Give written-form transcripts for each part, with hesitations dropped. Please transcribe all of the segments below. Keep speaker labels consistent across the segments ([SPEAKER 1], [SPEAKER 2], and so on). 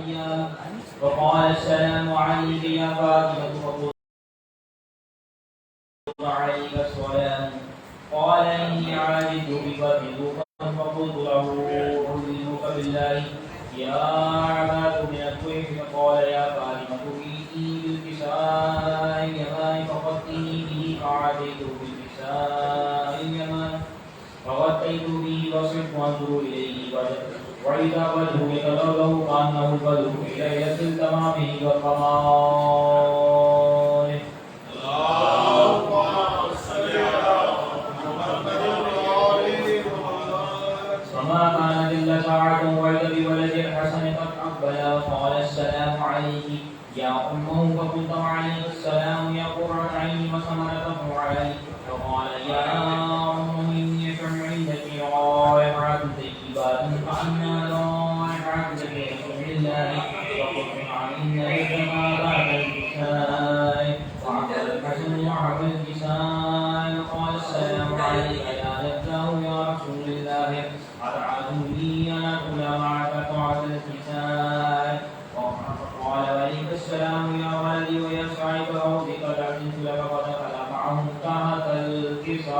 [SPEAKER 1] الأيام وقال السلام عليك يا فاطمة فقلت عليك السلام قال إني عاجزت بك فقلت له أعوذ بالله يا عباد من الكفر قال يا فاطمة ائتني بالكساء اليمان فغطني به فعاتيت بالكساء اليمان فغطيت به وصرت أنظر إليه وإذا وجهه يتلوه كأنه البدر في ليلة التمام والقمر. فما كانت إلا ساعة وعد بولد الحسن قد أقبل وقال السلام عليك يا أمه فقلت وعليك السلام يا قرة عيني وثمرة فؤادي فقال يا أمه إني أشم عندك رائحة طيبات فأنى رائحة رسول الله فقلت إن لك ما بعد الكساء فعقل الحسن وعقل الكساء وقال السلام عليك يا لبته يا رسول الله أتعلم لي أن أكل معك طاعة الكساء قال وعليك السلام يا ولدي ويا صاحب روضك لأذنت لك ودخل معهم تحت الكساء.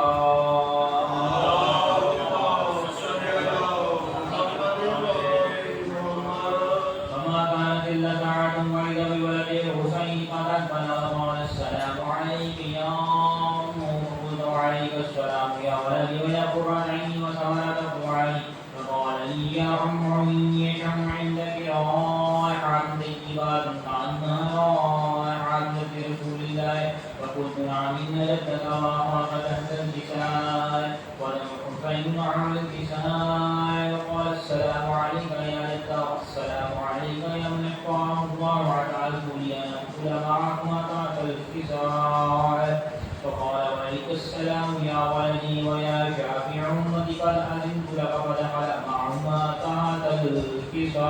[SPEAKER 1] فما كانت إلا ساعة وعد بولد الحسين قد أقبل وقال السلام عليك يا أمه فقلت وعليك السلام يا ولدي ويا قرة عيني وثمرة فؤادي فقال لي يا أمه إني أشم عندك رائحة طيبات كأنها رائحة رسول الله فقلت نعم إن لك رائحة تحت الكساء ولم حسين على الكساء وقال السلام عليك يا لك والسلام عليك يا من اختاره الله وجعله لي أن أدخل معكما تحت الكساء فقال وعليك السلام يا ولدي ويا شافع أمتك قد أذنت لك فدخل معهما تحت الكساء.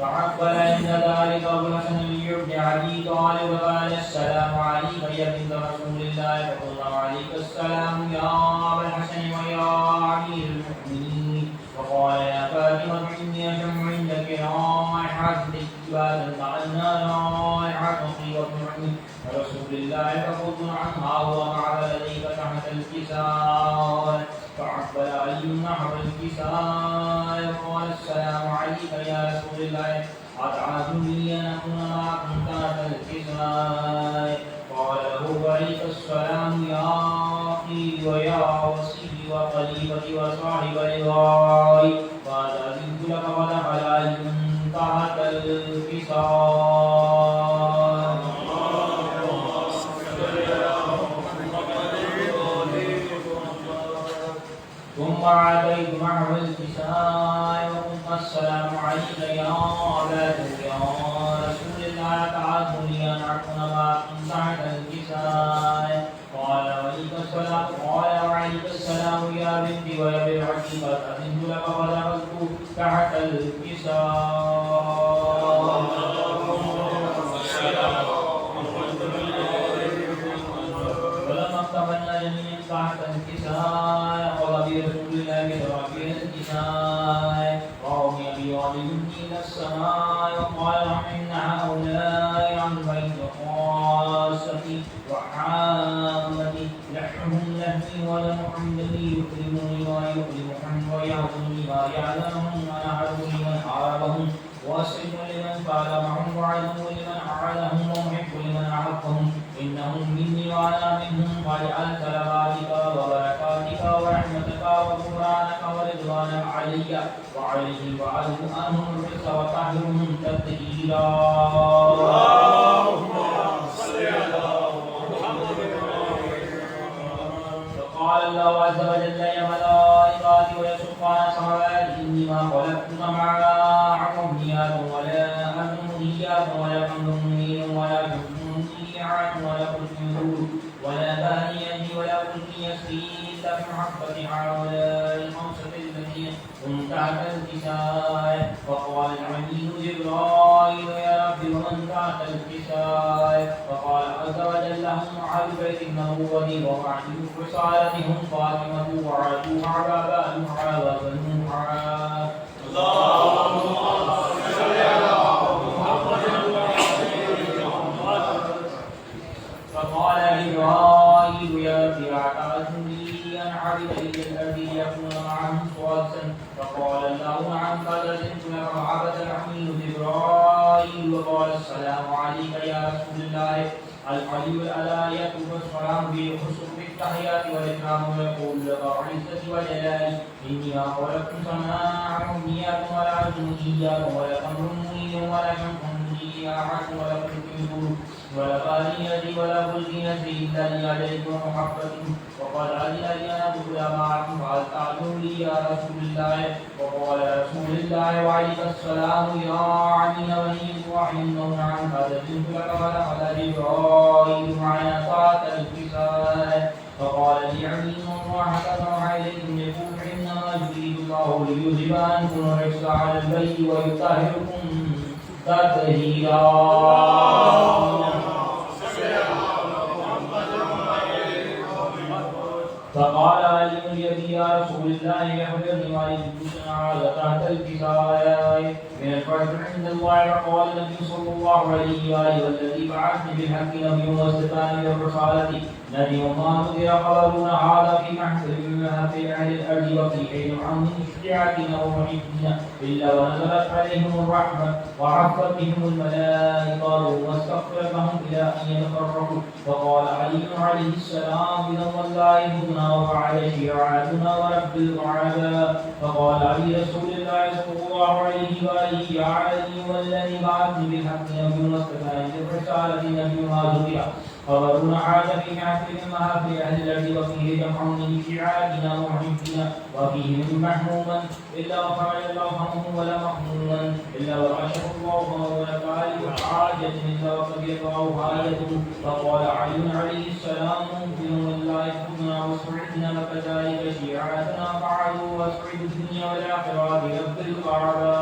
[SPEAKER 1] فعقل عند ذلك أبو الحسن بن علي قال السلام عليك يا بنت رسول الله فقلنا وعليك السلام يا أبا الحسن ويا أمير المؤمنين فقال يا فاطمة إني أشم عندك رائحة طيبات كأنها رائحة طيبة رسول الله فقلت عنها هو معك لديك تحت الكساء فعقبل علي نحو الكساء وقال السلام عليك يا رسول الله أتعلم لي أن أكون معكم تحت الكساء قال له وعليك السلام يا أخي ويا وصي وخليفتي وصاحب لقائي قال أذنت لك ودخل علي تحت الكساء. ثم عاتيت معه الكساء وقلت السلام عليك يا أبا يا رسول الله تعالوا لي أن أكون معكم تحت الكساء قال وعليك السلام يا بنتي ويا بالعكس قد أذنت لك ودخلت تحت الكساء. فلما اكتملنا جميعا تحت الكساء قال برسول الله برافع الكساء وهم يبيضون إلى السماء وقال إن هؤلاء عن بيت خاصتي وعامتي لحمهم لحمي ولحم الذي يكرمني ويكرمهم ويعظني ما يعلمهم ونحر لمن حاربهم واسلم لمن فالمهم وعدو لمن أعانهم ومحب لمن أحبهم إنهم مني وأنا منهم واجعل سلاماتك وبركاتك ورحمتك وغفرانك ورضوانك علي وعليهم وعلم عنهم الرزق وطهرهم تطهيرا. اللهم صل على محمد. فقال الله عز وجل يا ملائكتي ويا سلطان سماواتي إني ما خلقت معا أمنيات ولا أمنيات ولا أمنيين ولا أمنيات ولا أمنيات ولا بانية ولا أمنية إلا بمحبة هؤلاء الخمسة الذين هم تحت الكساء. فقال العلي جبرائيل يا رب ومن تحت الكساء فقال عز وجل هم أهل بيت النبوة وأهل رسالتهم فاطمة وعلي وعبابا نوحا وبنوحا. فقال جبرائيل يا رب أعطاكم لي أن عبد إلى الأرض ليكون معهم صوتا. فقال الله نعم قد أذنت لك وعبد العميل جبرائيل وقال السلام عليك يا رسول الله. العلي الآية والسلام بالخصوص بالتحيات والإكرام ويقول لك عزتي وجلالي إني أخلقت سماعكم إياكم ولا أنتم إياكم ولكم رمي ولكم حمدي أحد ولكم كنتم ولقال يدي ولا بلغينة إلا لأجلك ومحبة. وقال أذن لي أن أدخل معكم فهل تعلم لي يا رسول الله. وقال رسول الله وعليك السلام يا عمي ونيت وحينه نعم قد أذنت لك ودخل جبرائيل معنا ساعة الكساء. فقال لي عمي وراحة فأوحى إليكم يقول إنما يريد الله ليذهب عنكم الرجس على البيت ويطهركم تطهيرا. فقال علي اليدي يا رسول الله يخبرني ويجلسنا على تحت الكساء من الفرج عند الله. فقال النبي صلى الله عليه وآله والذي بعثني بالحق نبي واستفاني بالرسالة نبي وما نذر خبرنا هذا في محفل في أهل الأرض وفي حين عن شجاعتنا ومحبنا إلا ونزلت عليهم الرحمة وعفت بهم الملائكة واستغفر لهم إلى أن يتفرقوا. فقال علي عليه السلام بنا والله هدنا وفعل شيعاتنا ورب الكعبة. فقال علي رسول الله صلى الله عليه وآله يا علي والذي بعثني بالحق نبي واستفاني بالرسالة نبي ما ذكر خبرنا عاد في محفل محافل أهل الأرض وفيه جمع من شيعاتنا ومحبنا وفيه من محموما إلا وفعل الله همه ولا محموما إلا وكشف الله همه ولا حاجة إلا وقضي الله حاجته. فقال علي عليه السلام ممكن والله كنا وسعدنا وكذلك شيعاتنا فعلوا واسعدوا الدنيا والآخرة برب الكعبة.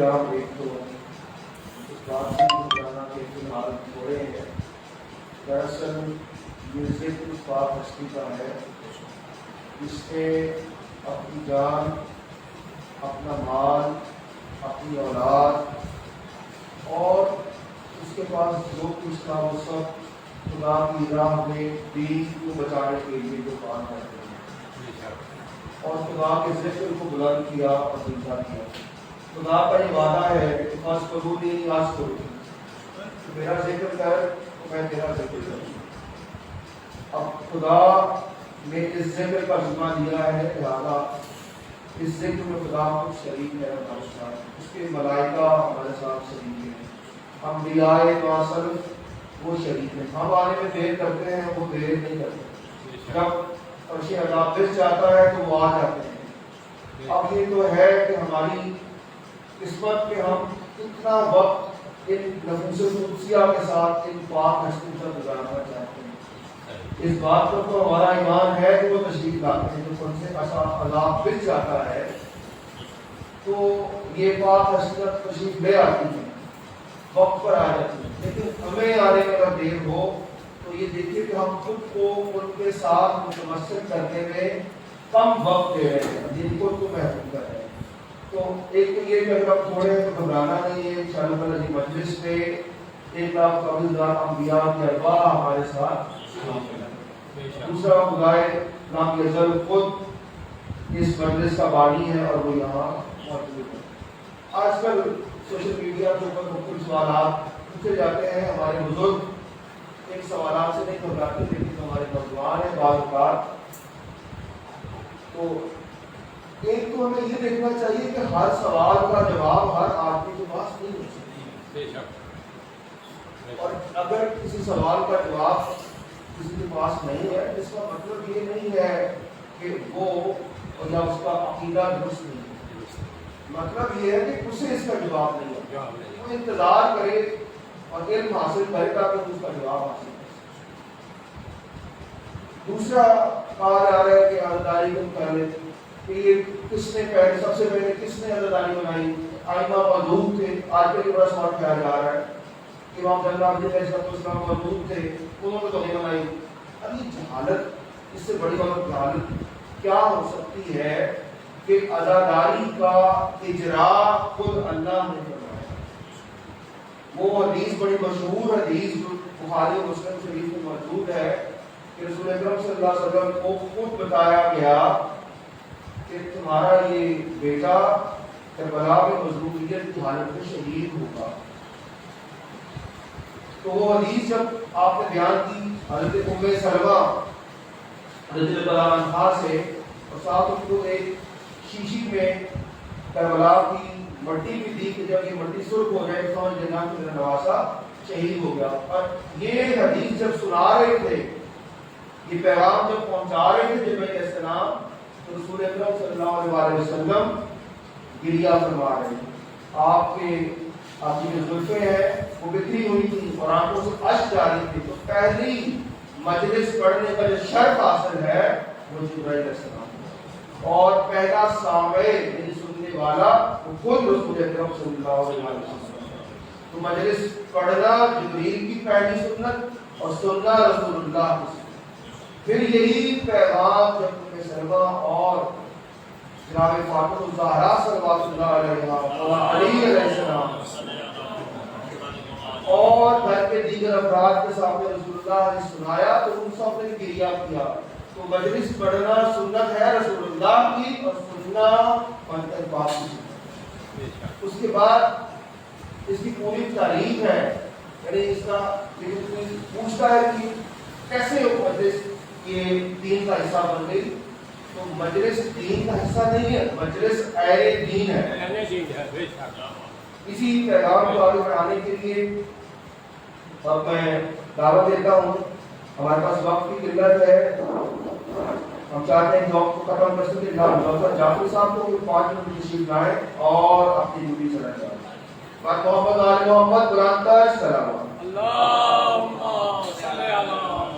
[SPEAKER 2] آپ ایک تو اس بات سے جانا کہ فی الحال تھوڑے ہیں. دراصل یہ ذکر اس پاک ہستی کا ہے جس نے اپنی جان اپنا مال اپنی اولاد اور اس کے پاس جو کچھ تھا وہ سب خدا کی راہ میں دین کو بچانے کے لیے جو کام کرتے ہیں اور خدا کے ذکر کو بلند کیا اور زندہ کیا. خدا کا یہ وعدہ ہے کہ خاص قبول نہیں آج کروں میرا ذکر کر تو میں تیرا ذکر کروں. اب خدا نے اس ذکر کا ذمہ لیا ہے لہٰذا اس ذکر میں خدا خود شریک ہے. اس کے ملائکہ ہمارے ساتھ شریک ہیں. انبیاء معاصر وہ شریک ہیں. ہم آنے میں دیر کرتے ہیں وہ دیر نہیں کرتے. جب عرش عذاب دل چاہتا ہے تو وہ آ جاتے ہیں. اب یہ تو ہے کہ ہماری قسمت کہ ہم اتنا وقت ان نفوس قدسیہ کے ساتھ ان پاک ہستی پر گزارنا چاہتے ہیں. اس بات پر تو ہمارا ایمان ہے کہ وہ تشریف لاتے ہیں. جو ان سے عذاب مل جاتا ہے تو یہ پاک ہستی تشریف لے آتی ہے وقت پر آ جاتی ہے. لیکن ہمیں آنے میں اگر دیر ہو تو یہ دیکھیے کہ ہم خود کو ان کے ساتھ متمثل کرنے میں کم وقت دے رہے ہیں جن کو محفوظ کر رہے ہیں. تو ایک تو یہ کہ اگر آپ تھوڑے ہیں تو گھبرانا نہیں ہے. انشاءاللہ تعالیٰ جی مجلس میں 1,40,000 انبیاء کے ارواح ہمارے ساتھ. دوسرا خدائے نام یزل خود اس مجلس کا بانی ہے اور وہ یہاں موجود ہے. آج کل سوشل میڈیا کے اوپر مختلف سوالات پوچھے جاتے ہیں. ہمارے بزرگ ان سوالات سے نہیں گھبراتے لیکن ہمارے نوجوان ہیں بعض اوقات. تو ایک تو ہمیں یہ دیکھنا چاہیے کہ ہر سوال کا جواب ہر آدمی کے پاس نہیں ہو سکتا. اور اگر کسی سوال کا جواب کسی کے پاس نہیں ہے اس کا مطلب یہ نہیں ہے کہ وہ یا اس کا عقیدہ درست نہیں ہے. مطلب یہ ہے کہ اسے اس کا جواب نہیں ہے. وہ انتظار کرے اور علم حاصل کرے تاکہ اس کا جواب حاصل کرے. دوسرا کہا جا رہا ہے کہ عزاداری کے متعلق کہ یہ کس نے پہلے سب سے پہلے کس نے عزاداری بنائی؟ آئمہ موجود تھے، آج کل یہ بڑا سوال کیا جا رہا ہے کہ امام صلی اللہ علیہ وسلم موجود تھے، انہوں نے تو نہیں بنائی۔ اب یہ جہالت، اس سے بڑی بات جہالت کیا ہو سکتی ہے کہ عزاداری کا اجراء خود اللہ نے فرمایا۔ وہ حدیث بڑی مشہور حدیث بخاری و مسلم شریف میں موجود ہے کہ رسول اکرم صلی اللہ علیہ وسلم کو خود بتایا گیا کہ تمہارا یہ بیٹا کربلا میں مظلومیت کی حالت میں شہید ہوگا۔ تو وہ حدیث جب آپ نے بیان کی حضرت ام سلمہ رضی اللہ عنہا سے، اور ساتھ ان کو ایک شیشی میں کربلا کی مٹی بھی دی کہ جب یہ مٹی سرخ ہو جائے تو جنات میں نواسا شہید ہو گیا۔ اور یہ حدیث جب سنا رہے تھے، یہ پیغام جب پہنچا رہے تھے جب علیہ السلام، تو رسول اکرم صلی اللہ علیہ وسلم گریہ فرما رہے تھے۔ آپ کی جو زلفیں ہیں وہ بکھری ہوئی تھی اور آنکھوں سے اشک جاری تھی۔ تو پہلی مجلس پڑھنے کا جو شرف حاصل ہے وہ جبرائیل علیہ السلام، اور پہلا سامع یعنی سننے والا وہ خود رسول اکرم صلی اللہ علیہ وسلم۔ تو مجلس پڑھنا جبریل کی پہلی سنت اور سننا رسول اللہ کی سنت۔ پھر یہی پیغام جب ام سلمہ اور جناب فاطمہ الزہرا صلوات اللہ علیہا اور علی علیہ السلام اور گھر کے دیگر افراد کے سامنے رسول اللہ نے سنایا تو ان سب نے گریہ کیا۔ تو مجلس پڑھنا سنت ہے رسول اللہ کی، اور سننا منتر پاک کی سنت۔ اس کے بعد اس کی پوری تاریخ ہے، یعنی اس کا پوچھتا ہے کہ کیسے وہ مجلس یہ دین کا حصہ بن گئی۔ تو مجلس دین کا حصہ نہیں ہے، مجلس اہل دین ہے۔ اسی پیغام کو آگے بڑھانے کے لیے اب میں دعوت دیتا ہوں، ہمارے پاس وقت کی قلت ہے، ہم چاہتے ہیں کہ وقت کو ختم کر سکے۔ ڈاکٹر جعفر صاحب کو 5 منٹ تشریف لائیں اور اپنی ڈیوٹی چلا جائیں۔ بات محمد آل محمد قرآن کا سلام۔
[SPEAKER 3] اللہم صلی علی محمد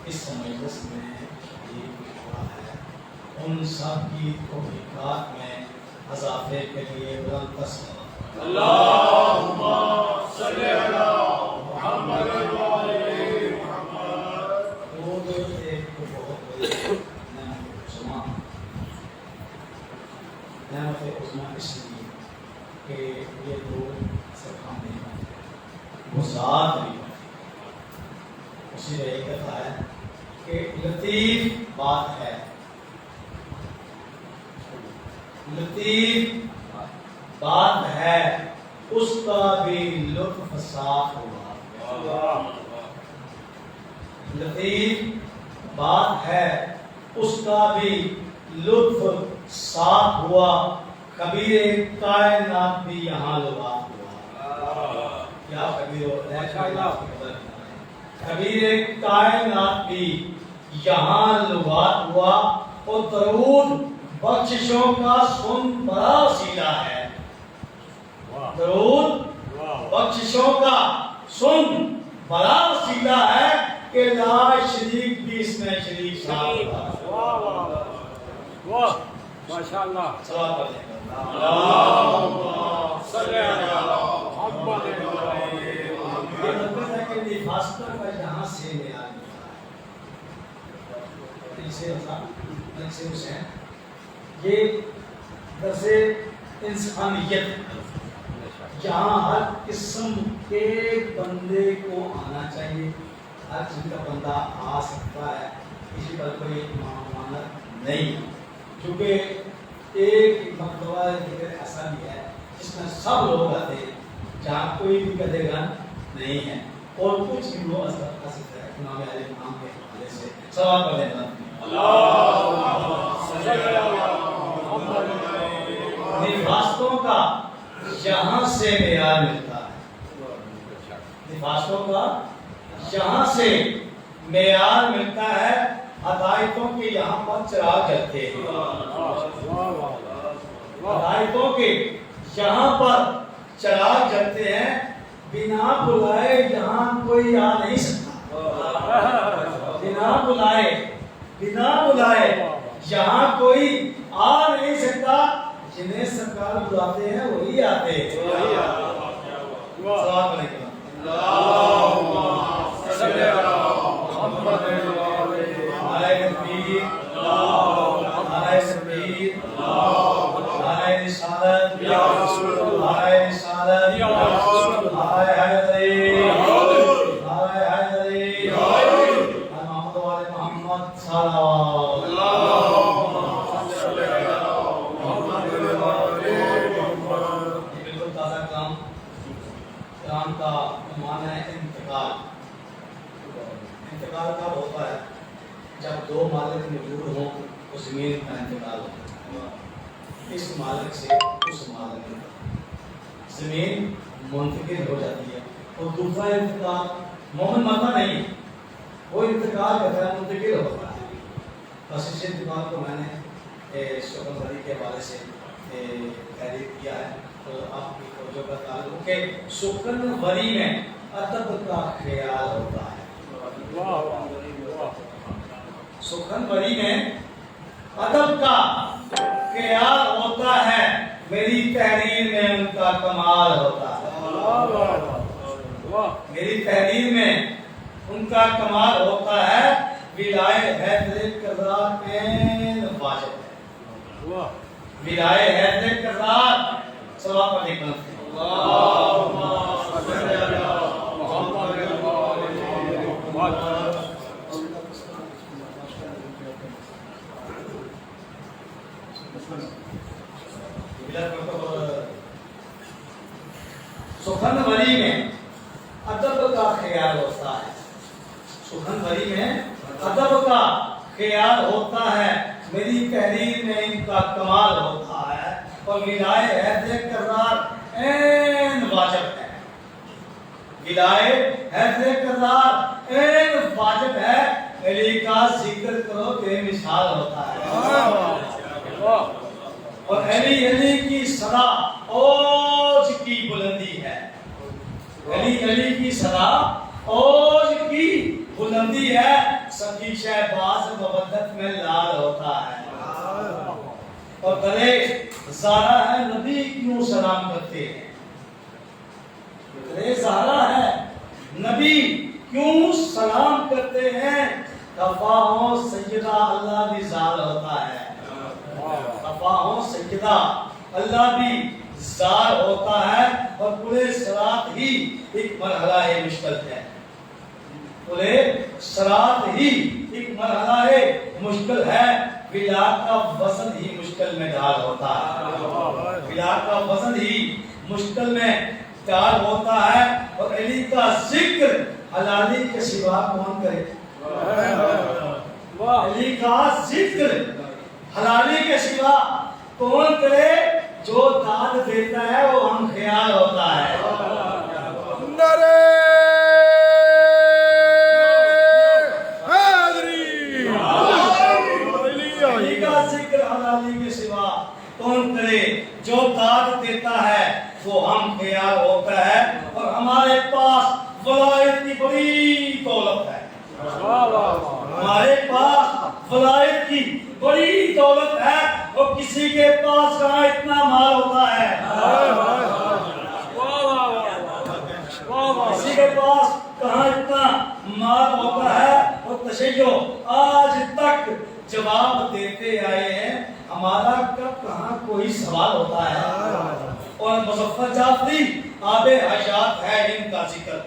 [SPEAKER 4] اس مجلس میں شریک ہوا ہے، ان سب کی توفیقات میں اضافے کے لیے بلند تصویر
[SPEAKER 3] اللہم صلی علی محمد وعلی محمد۔
[SPEAKER 4] وہ ایک تو بہت بڑی نعمت عظمیٰ اس لیے کہ یہ لوگ صرف ہم نہیں بنتے، وہ ذات بھی بنتے۔ اسی لیے ایک کہتا ہے کہ لطیف بات ہے، لطیف بات ہے اس کا بھی لطف صاف ہوا۔ لطیف بات ہے اس کا بھی لطف صاف ہوا، کبیر کائنات بھی یہاں لباس ہوا۔ کیا کبیر کبیر کائنات بھی یہاں لباس ہوا، اور درود بخششوں کا سن بڑا وسیلہ ہے۔ درود بخششوں کا سن بڑا وسیلہ ہے کہ لا شریک بھی اس میں شریک صاحب۔
[SPEAKER 3] واہ ماشاءاللہ۔
[SPEAKER 4] اللہم
[SPEAKER 3] صلی علی محمد
[SPEAKER 4] یہ فاصلہ کا یہاں سے بیان ہے، یہ درس انسانیت، جہاں ہر قسم کے بندے کو آنا چاہیے، ہر قسم کا بندہ آ سکتا ہے، کسی پر کوئی ممانعت نہیں، کیونکہ ایک مرتبہ ذکر ایسا بھی ہے جس میں سب لوگ آتے ہیں، جہاں کوئی بھی قدر گن نہیں ہے، اور کچھ بھی وہ اثر کر سکتا ہے امام علیہ السلام کے حوالے سے سوال کر لینا۔ نفاستوں کا یہاں سے معیار ملتا ہے، نفاستوں کا یہاں سے معیار ملتا ہے، ہدایتوں کے یہاں پر چراغ جلتے ہیں، ہدایتوں کے یہاں پر چراغ جلتے ہیں، بنا بلائے یہاں کوئی آ نہیں سکتا، بنا بلائے یہاں کوئی آ نہیں سکتا، جنہیں سرکار بلاتے ہیں وہی آتے ہیں۔ السلام علیکم۔ انتقال کب ہوتا ہے؟ جب دو مالک موجود ہوں تو زمین کا انتقال ہوتا ہے، اس مالک سے اس مالک میں زمین منتقل ہو جاتی ہے، اور دوسرا انتقال مومن مرتا نہیں، وہ انتقال کرتا ہے، منتقل ہوتا ہے۔ بس اس انتقال کو میں نے سکن وری کے حوالے سے تحریر کیا ہے، تو آپ کی توجہ کا تعلق کہ سکن وری میں ادب کا خیال ہوتا ہے، سکن وری میں ادب کا خیال ہوتا ہے، میری تحریر میں ان کا کمال ہوتا ہے، میری تحریر میں ان کا کمال ہوتا ہے، ولائے حیدر کرار عین واجب ہے، ولائے حیدر کرار ثواب پر نکلتے ہیں۔ سخن وری میں ادب کا خیال ہوتا ہے، سخن وری میں ادب کا خیال ہوتا ہے، میری تحریر میں ان کا کمال ہوتا ہے، اور ولائے حیدر کرار عین واجب ہے، ولائے حیدر کرار عین واجب ہے، علی کا ذکر کرو بے مثال ہوتا ہے، اور علی کی صدا اوج کی بلندی ہے، علی کی صدا اوج کی بلندی ہے، سخی شہباز مودت میں لال ہوتا ہے، اور گلے زارا ہے نبی کیوں سلام کرتے ہیں، گلے زارا ہے نبی کیوں سلام کرتے ہیں، دفاعوں سیدہ اللہ بھی زار ہوتا ہے، دفاعوں سیدہ اللہ بھی زار ہوتا ہے، اور پورے صراط ہی ایک مرحلہ مشکل ہے، پورے صراط ہی ایک مرحلہ مشکل ہے، ولا کا وزن ہی مشکل میں ڈال ہوتا ہے، ولا کا وزن ہی مشکل میں ڈال ہوتا ہے، اور علی کا ذکر حلالی کے سوا کون کرے، علی کا ذکر حلالی کے سوا کون کرے، جو داد دیتا ہے وہ ہم خیال ہوتا ہے،
[SPEAKER 3] نعرہ
[SPEAKER 4] علی کا ذکر حلالی کے سوا کون کرے، جو داد دیتا ہے وہ ہم خیال ہوتا ہے، اور ہمارے پاس ولایت کی بڑی دولت ہے، ہمارے پاس ولایت کی بڑی دولت ہے، اور کسی کے پاس کہاں اتنا مال ہوتا ہے، کسی کے پاس کہاں اتنا مال ہوتا ہے، اور تشیع آج تک جواب دیتے آئے ہیں، ہمارا کب کہاں کوئی سوال ہوتا ہے، اور مظفر جعفری آب حیات ہے ان کا ذکر،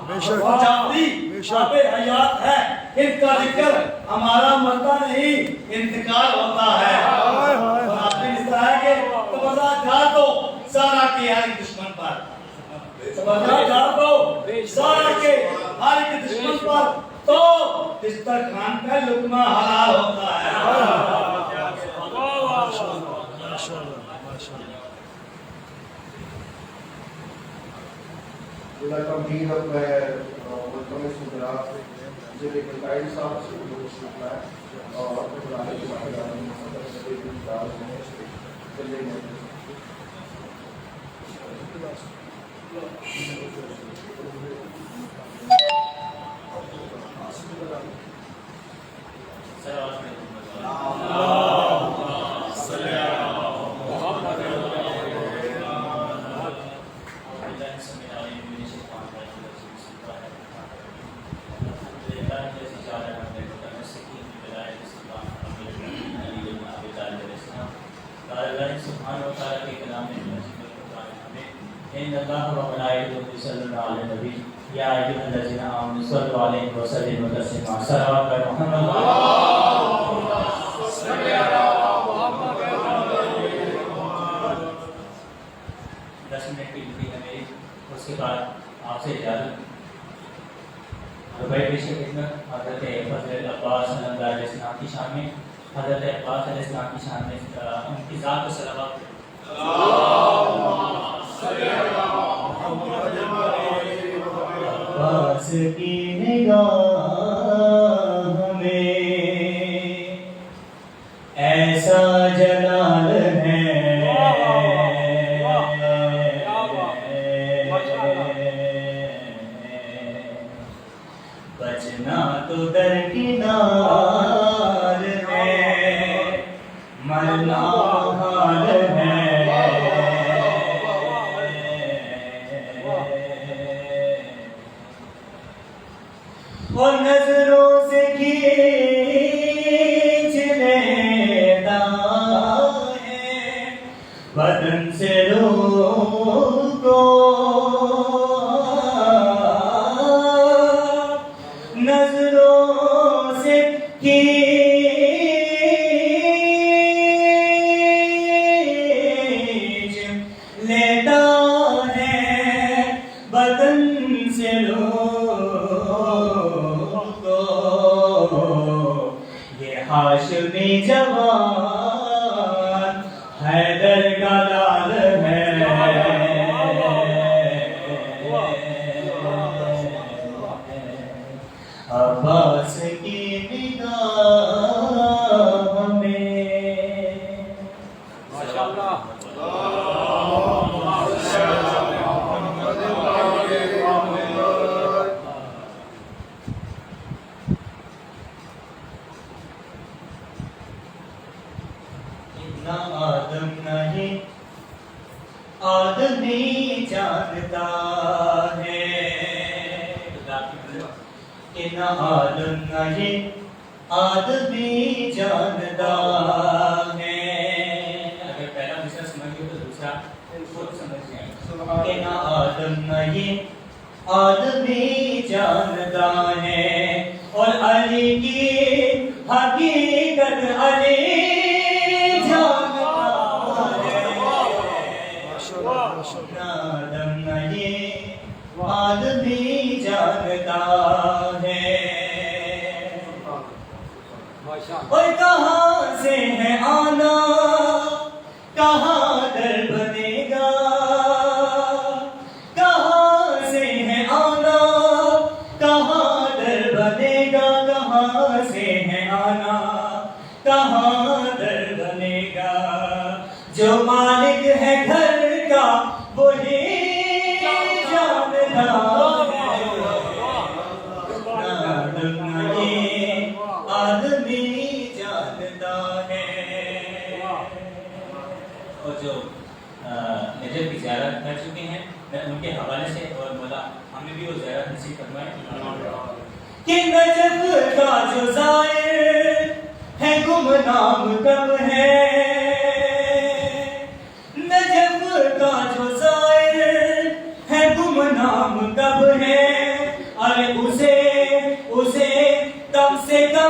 [SPEAKER 3] بے شک
[SPEAKER 4] جاتی
[SPEAKER 3] بے شک
[SPEAKER 4] آب حیات ہے ان کا ذکر، ہمارا مرتا نہیں انتقال ہوتا ہے۔
[SPEAKER 3] ہائے ہائے
[SPEAKER 4] اور آپ نے اس طرح کہ تبرہ ڈال دو سارا کے ہر ایک دشمن پر، تبرہ ڈال دو سارا کے ہر ایک دشمن پر، تو دسترخوان کا لقمہ حلال ہوتا ہے۔
[SPEAKER 3] ماشاء اللہ ماشاء اللہ۔
[SPEAKER 2] اللہ کا امید اب میں ملکوں سدرا ضلع کلکائی صاحب سے جو سننا ہے اور قرآن کے چلے گئے
[SPEAKER 1] ان اللہ و ملائکتہ یصلون علی النبی یا ایھا الذین آمنوا صلوا علیہ وسلموا تسلیما۔ صلوات پر محمد صلی اللہ دس منٹ کی ڈیوٹی ہے میری، اس کے بعد آپ سے اجازت۔ ربائی پیش خدمت حضرت فضل عباس اللہ علیہ السلام کی شان میں، حضرت عباس علیہ السلام کی شان میں ان کی ذات کو صلوات کریں۔ عباس کی نگاہ میں ایسا جلال ہے، بچنا تو درکنار ہے، مرنا حال ہے۔ اور نظروں سے کھینچ لیتا ہے بدن سے روح کو، نظروں سے کھینچ لیتا ہے بدن سے ہاشمی جوان حیدر کا لال ہے، عباس کی نگاہ میں
[SPEAKER 3] ماشاءاللہ
[SPEAKER 1] آدم نہیں آدمی جانتا ہے کہ نہ آدم نہیں آدمی جانتا ہے۔ اگر پہلا مصرع سمجھ گئے تو دوسرا خود سمجھ جائیں کہ نہ آدم نہیں آدمی جانتا ہے، اور علی کی حقیقت علی آدم نہیں آدمی جانتا ہے۔ اور کہاں سے ہے آنا کہاں در بنے گا، کہاں سے ہے آنا کہاں در بنے گا، کہاں سے ہے آنا کہاں در بنے گا، جو مالک ہے گھر کا وہی جانتا ہے، آدم نہیں آدمی جانتا ہے۔ اور جو نجف کی زیارت کر چکے ہیں میں ان کے حوالے سے، اور مولا ہمیں بھی وہ زیارت نصیب فرمائے کہ نجف کا جو زائر ہے گمنام کب ہے، نجف کا جو زائر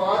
[SPEAKER 2] 5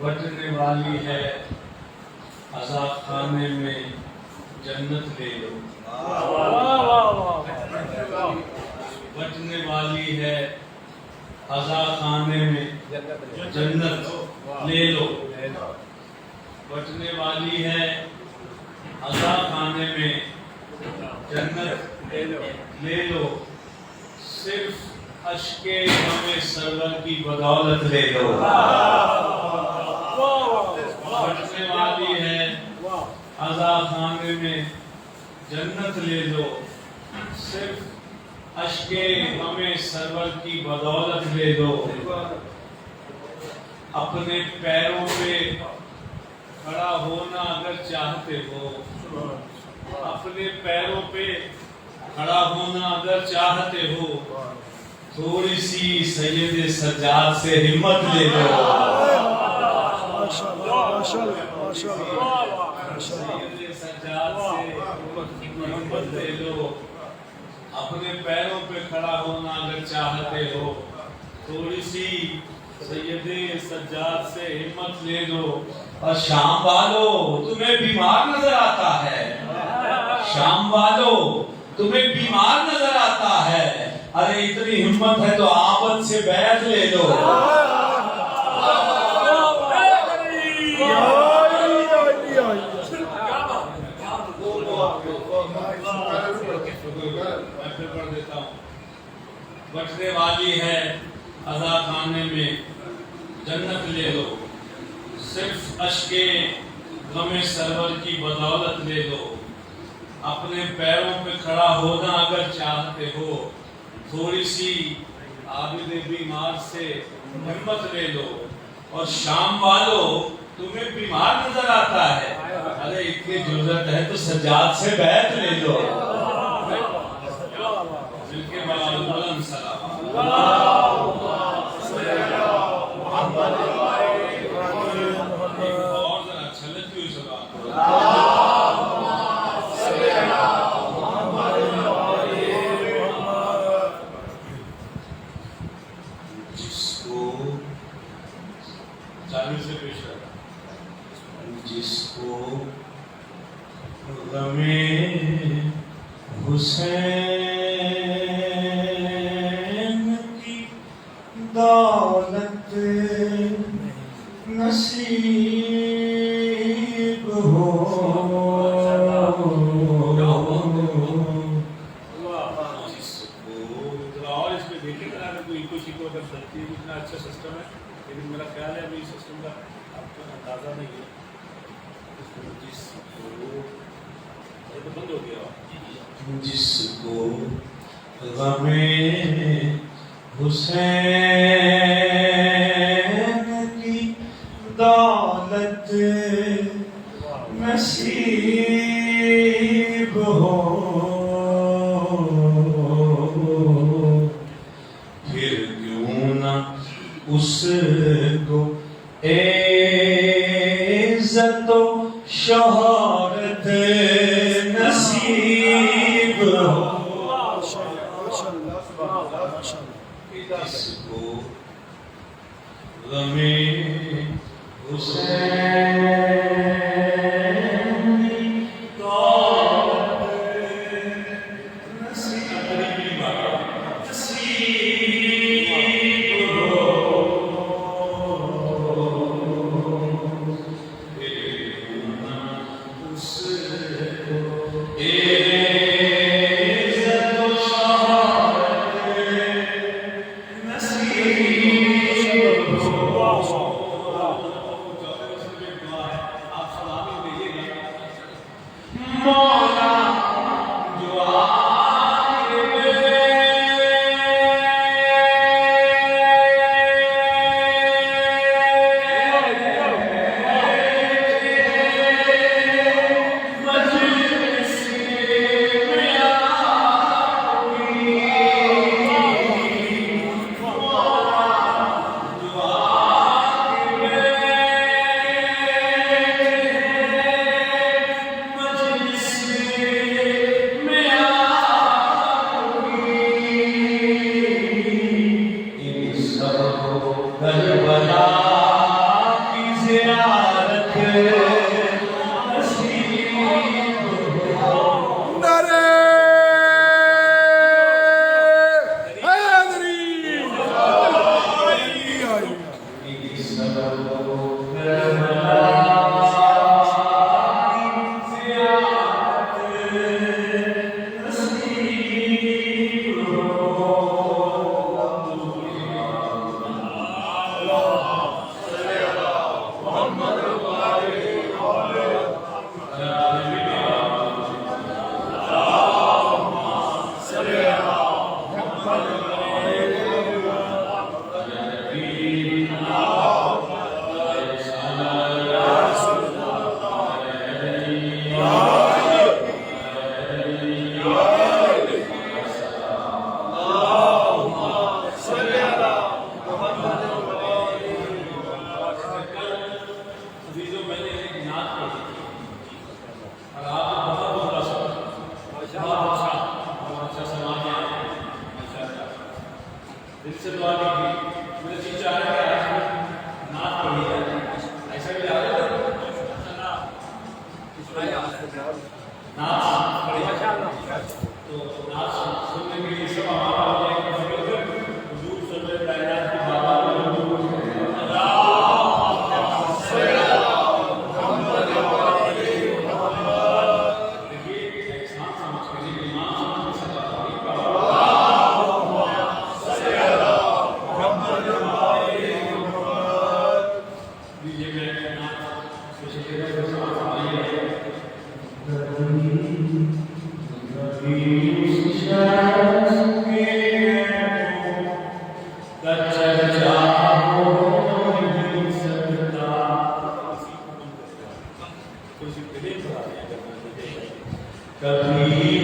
[SPEAKER 5] بٹنے والی ہے عذاب خانے میں جنت لے لو، بٹنے والی ہے عذاب خانے میں جنت لے لو، بٹنے والی ہے عذاب خانے میں جنت لے لو، صرف اشک غم سرور کی بدولت لے لو، بٹنے والی ہے عذاب خانے میں جنت لے لو، صرف اشک غم سرور کی بدولت لے لو، اپنے پیروں پہ کھڑا ہونا اگر چاہتے ہو، اپنے پیروں پہ کھڑا ہونا اگر چاہتے ہو، تھوڑی سی سید سجاد سے ہمت لے لو، سید سجاد سے ہمت لے لو، اپنے پیروں پہ کھڑا ہونا اگر چاہتے ہو، تھوڑی سی سید سجاد سے ہمت لے لو، اور شام والو تمہیں بیمار نظر آتا ہے، شام والو تمہیں بیمار نظر آتا ہے، ارے اتنی ہمت ہے تو آمد سے بیعت لے لو، میں پھر پڑھ دیتا ہوں، بٹنے والی ہے عذاب خانے میں جنت لے لو، صرف اشک غم سرور کی بدولت لے لو، اپنے پیروں پہ کھڑا ہونا اگر چاہتے ہو، تھوڑی سی عابد بیمار سے ہمت لے لو، اور شام والو تمہیں بیمار نظر آتا ہے، ارے اتنی ضرورت ہے تو سجاد سے بیعت لے لو، مل کے بلند سلام اور ذرا چھلکتی ہوئی سلام سے پیش کرتا، جس کو غم حسین کی دولت نصیب ہو، جس کو اور اس میں دیکھیں گا اگر کوئی کسی کو اگر سلتی اتنا اچھا سسٹم ہے، لیکن میرا خیال ہے ابھی سسٹم کا آپ کو اندازہ نہیں ہے، جس کو یہ تو بند ہو گیا، جس کو غم حسین کی دولت نصیب ہو، پھر کیوں نہ اس کو عزت و شہرت نصیب ہو، جس کو غم
[SPEAKER 1] زیارت نصیب ہو
[SPEAKER 3] نعرہ حیدری
[SPEAKER 1] کبھی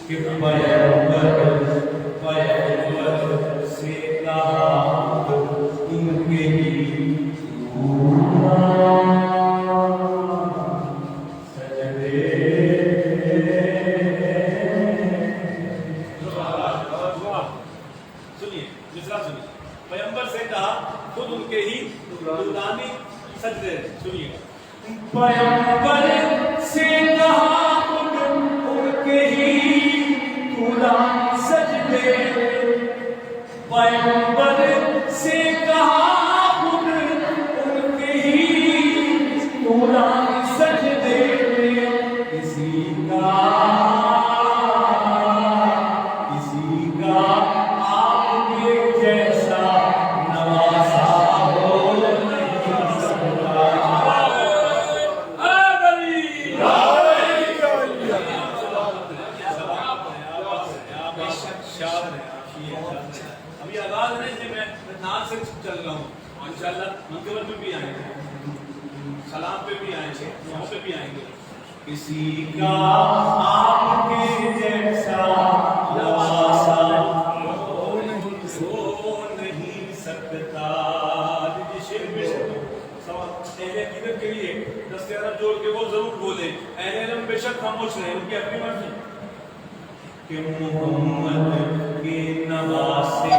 [SPEAKER 4] کہ پیغمبر سے کہا ان کے
[SPEAKER 5] پیغمبر سے کہا خود ان کے ہی دورانی سجدے. سنیے
[SPEAKER 4] پیغمبر سے کہا خود ان کے ہی دورانی سجدے. پیغمبر سے کہا خود ان کے ہی دورانی سجدے. کسی کا آپ کے جیسا نوازا ہو نہیں سکتا.
[SPEAKER 5] ابھی آغاز نہیں کہ میں نعت سے چل رہا ہوں. انشاءاللہ منقبت میں بھی آئیں گے, سلام پہ بھی آئیں گے, وہاں پہ بھی آئیں گے.
[SPEAKER 4] کسی کا آپ کے جیسا نوازا ہو نہیں سکتا.
[SPEAKER 5] اہل عقیدت کے لیے دست عرب جوڑ کے وہ ضرور بولے. اہل علم بے شک خاموش رہے, ان کی اپنی مرضی.
[SPEAKER 4] کہ محمد کے نواسے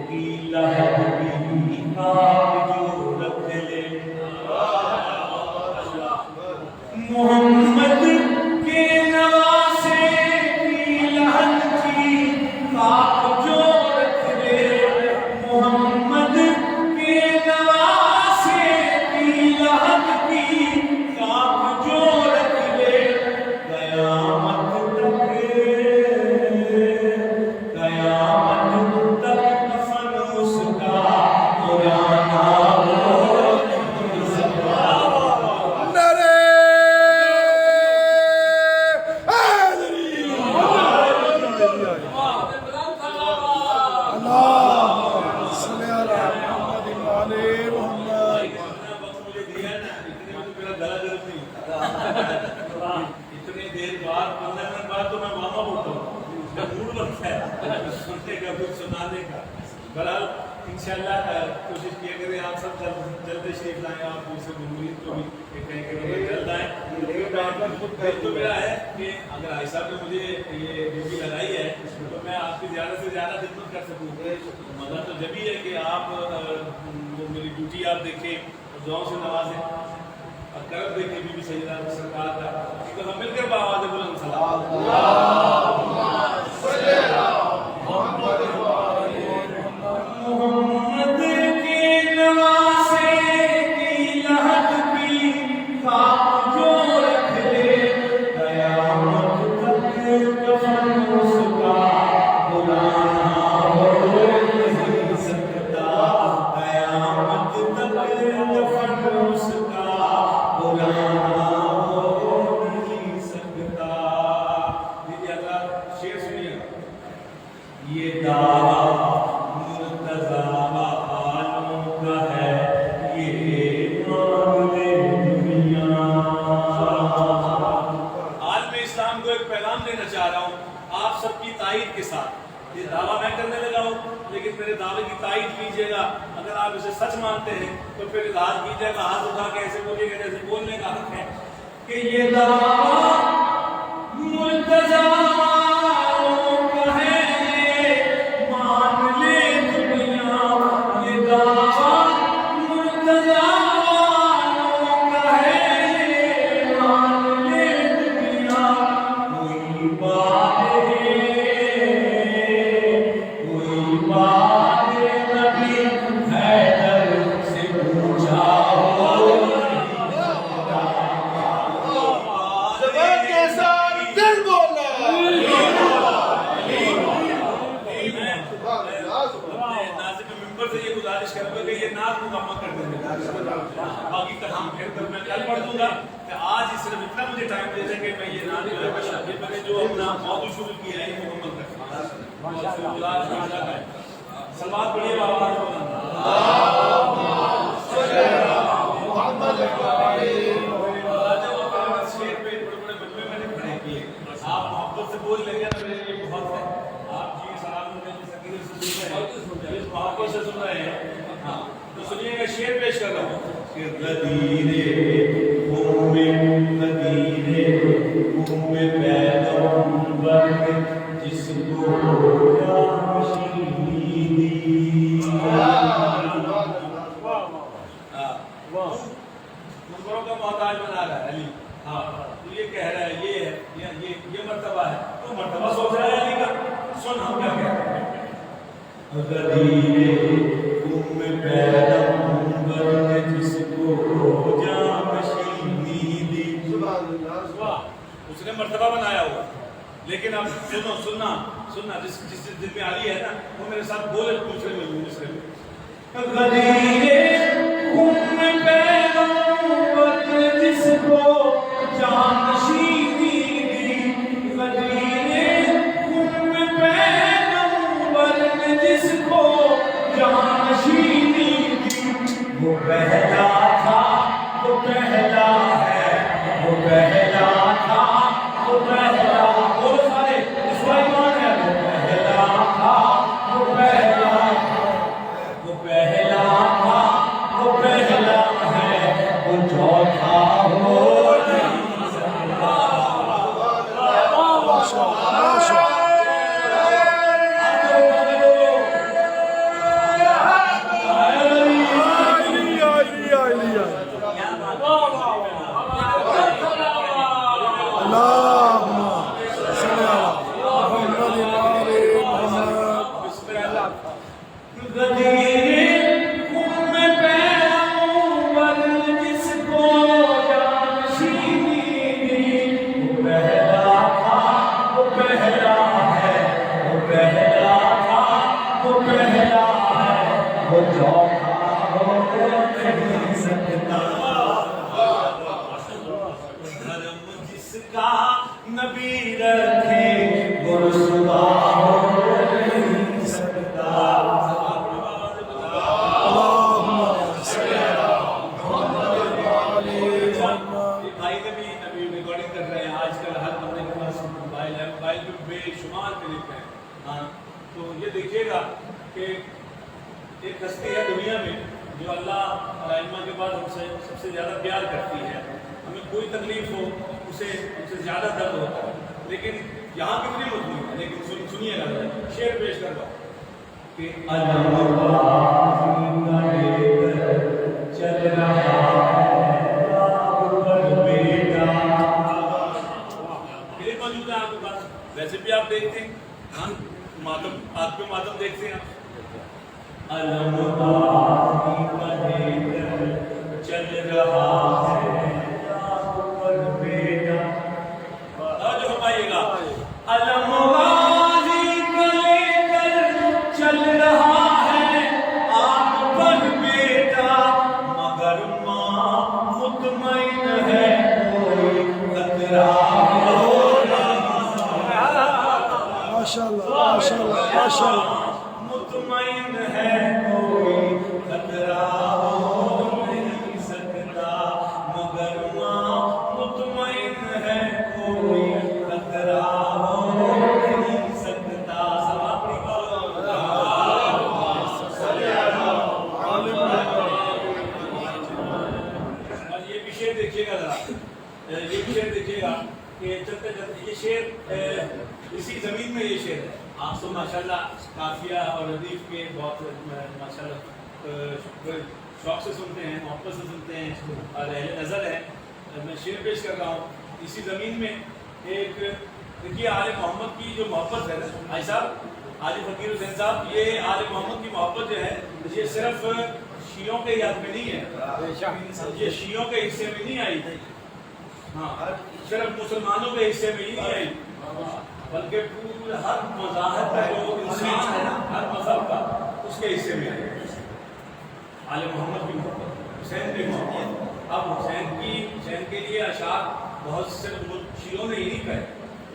[SPEAKER 4] کی لہب بھی آپ جو رکھ لے. محمد کے نواسے کی لہب کی آپ جو رکھ لے. محمد کے نواسے کی لہب کی آپ جو رکھ لے. قیامت تک کفن اس کا پرانا ہو نہیں سکتا.
[SPEAKER 3] نعرہ حیدری اللہم صلی علی محمد وعلی محمد.
[SPEAKER 5] اتنا وقت مجھے دیا نا, اتنے میں تو میرا گلا درد نہیں ہوتا. اتنی دیر بعد 15 منٹ بعد تو میں وہاں ہوتا ہوں. موڈ بنتا ہے سننے کا, کچھ سنانے کا. بہرحال انشاءاللہ کوشش کیا کریں آپ سب جلد شریف لائیں. آپ دوسرے جمہوریت کو بھی کہیں کہ جلد آئیں. تو میرا ہے کہ اگر آئی صاحب نے مجھے یہ ڈیوٹی لگائی ہے تو میں آپ کی زیادہ سے زیادہ خدمت کر سکوں. مزہ تو جب ہی ہے کہ آپ وہ میری ڈیوٹی آپ دیکھیں, دعاؤں سے نوازیں اور کرم دیکھیں بی بی سیدہ سرکار کا. تو ہم مل کر بآواز بلند سلام
[SPEAKER 4] محمد کے نواسے کی لہب کی آپ جو رکھ لے. قیامت تک کفن اس کا پرانا ہو نہیں سکتا. قیامت تک کفن اس کا پرانا ہو نہیں سکتا.
[SPEAKER 5] دیدی اگلا شعر سنیے.
[SPEAKER 4] یہ دعویٰ مرتضیٰ والوں کا ہے, یہ معاملے دنیا.
[SPEAKER 5] عالم اسلام کو ایک پیغام دینا چاہ رہا ہوں آپ سب کی تائید کے ساتھ. یہ دعویٰ میں کرنے لگا ہوں لیکن میرے دعوے کی تائید کیجیے گا. اگر آپ اسے سچ مانتے ہیں تو پھر اظہار کیجیے گا, ہاتھ اٹھا کے ایسے بولیے گا جیسے بولنے کا حق ہے
[SPEAKER 4] کہ یہ دعویٰ مرتضیٰ والوں کا ہے, یہ مان لے دنیا. یہ دعویٰ مرتضیٰ والوں کا ہے, یہ مان لے دنیا. کوئی بات نبی حیدر سے پوچھا ہو
[SPEAKER 3] زبان کے ساتھ دل بولنا.
[SPEAKER 5] ناظم ممبر سے یہ گزارش کروں گا کہ یہ نعت مکمل کر دیں. باقی کلام پھر میں کل پڑھ دوں گا. کہ آج صرف اتنا مجھے ٹائم دے دیں کہ میں یہ نعت میں نے جو اپنا موضوع شروع کیا ہے یہ مکمل کر دوں. سلوات پڑھیے بابا.
[SPEAKER 3] محمد وعلی
[SPEAKER 5] شیر پہ بڑے بڑے بچے میں نے کھڑے کیے. آپ محبت سے بول لیں گے تو میرے لیے بہت ہے. آپ جی سلام سکینہ سے سن رہے ہیں, اس محبت سے سن رہے ہیں. ہاں تو سنیے گا, شعر پیش کر رہا ہوں. کہ غدیر پیغمبر جس کو منکروں کا محتاج بنا رہا ہے علی. ہاں تو یہ کہہ رہا ہے, یہ ہے, یہ مرتبہ ہے. تو مرتبہ سوچ رہا ہے علی کا, سن ہم کیا کہہ رہے ہیں. پیغمبر جس کو اس نے مرتبہ بنایا ہوا. لیکن اب سننا جس دل میں علی ہے نا, وہ میرے ساتھ بولے دوسرے میں دوسرے میں. پیغمبر جس کو جانشینی دی, پیغمبر جس کو جانشینی دی, وہ پہلا تھا وہ پہلا ہے, وہ پہلا تھا وہ پہلا, وہ سارے اس کا ایمان ہے. وہ پہلا تھا وہ پہلا, وہ پہلا تھا وہ پہلا ہے, وہ چوتھا ہو نہیں سکتا. جس کا نبی رکھے وہ رسوا ہو نہیں سکتا. بھائی نبی ریکارڈنگ کر رہے ہیں. آج کل ہر بندے کے پاس موبائل ہے, موبائل پہ بے شمار کلپ ہیں. ہاں تو یہ دیکھیے گا کہ ایک ہستی ہے دنیا میں جو اللہ اور ائمہ کے بعد ہم سے سب سے زیادہ پیار کرتی ہے. ہمیں کوئی تکلیف ہو اسے زیادہ درد ہوتا ہے, لیکن یہاں کتنی مضبوط ہے. لیکن سنیے گا, شعر پیش کر رہا ہوں کہ چل رہا موجود ہے آپ کے پاس. ویسے بھی آپ دیکھتے ہیں, ہاں ماتم, آپ کے ماتم دیکھتے ہیں. چل رہا ہے جو ہمائیے گا, علم غازی کا لے کر چل رہا ہے آپ پر بیٹا, مگر ماں مطمئن ہے کوئی خطرہ ہو نہیں سکتا.
[SPEAKER 3] ماشاءاللہ ماشاءاللہ ماشاءاللہ.
[SPEAKER 5] مطمئن ہے کوئی خطرہ ہو نہیں سکتا, مگر ماں مطمئن ہے کوئی خطرہ ہو نہیں سکتا. سب اپنی اور یہ بھی شعر دیکھیے گا ذرا, یہ بھی شعر دیکھیے گا کہ چلتے چلتے یہ شعر اسی زمین میں یہ شعر ہے. آپ تو ماشاءاللہ قافیہ اور ردیف کے بہت ماشاءاللہ شوق سے سنتے ہیں, محبت سے سنتے ہیں اور اہل نظر ہیں. میں شعر پیش کر رہا ہوں اسی زمین میں. ایک دیکھیے آل محمد کی جو محبت ہے نا بھائی صاحب, حاجی فقیر حسین صاحب, یہ آل محمد کی محبت جو ہے یہ صرف شیعوں کے یاد میں نہیں ہے, یہ شیعوں کے حصے میں نہیں آئی, ہاں صرف مسلمانوں کے حصے میں ہی نہیں آئی, بلکہ پورے ہر مذاہب کا جو انسان ہے نا, ہر مذہب کا, اس کے حصے میں آئی. آل محمد کی محبت, حسین کی محبت. اب حسین کے لیے اشعار بہت صرف شیعوں نے ہی نہیں کہے,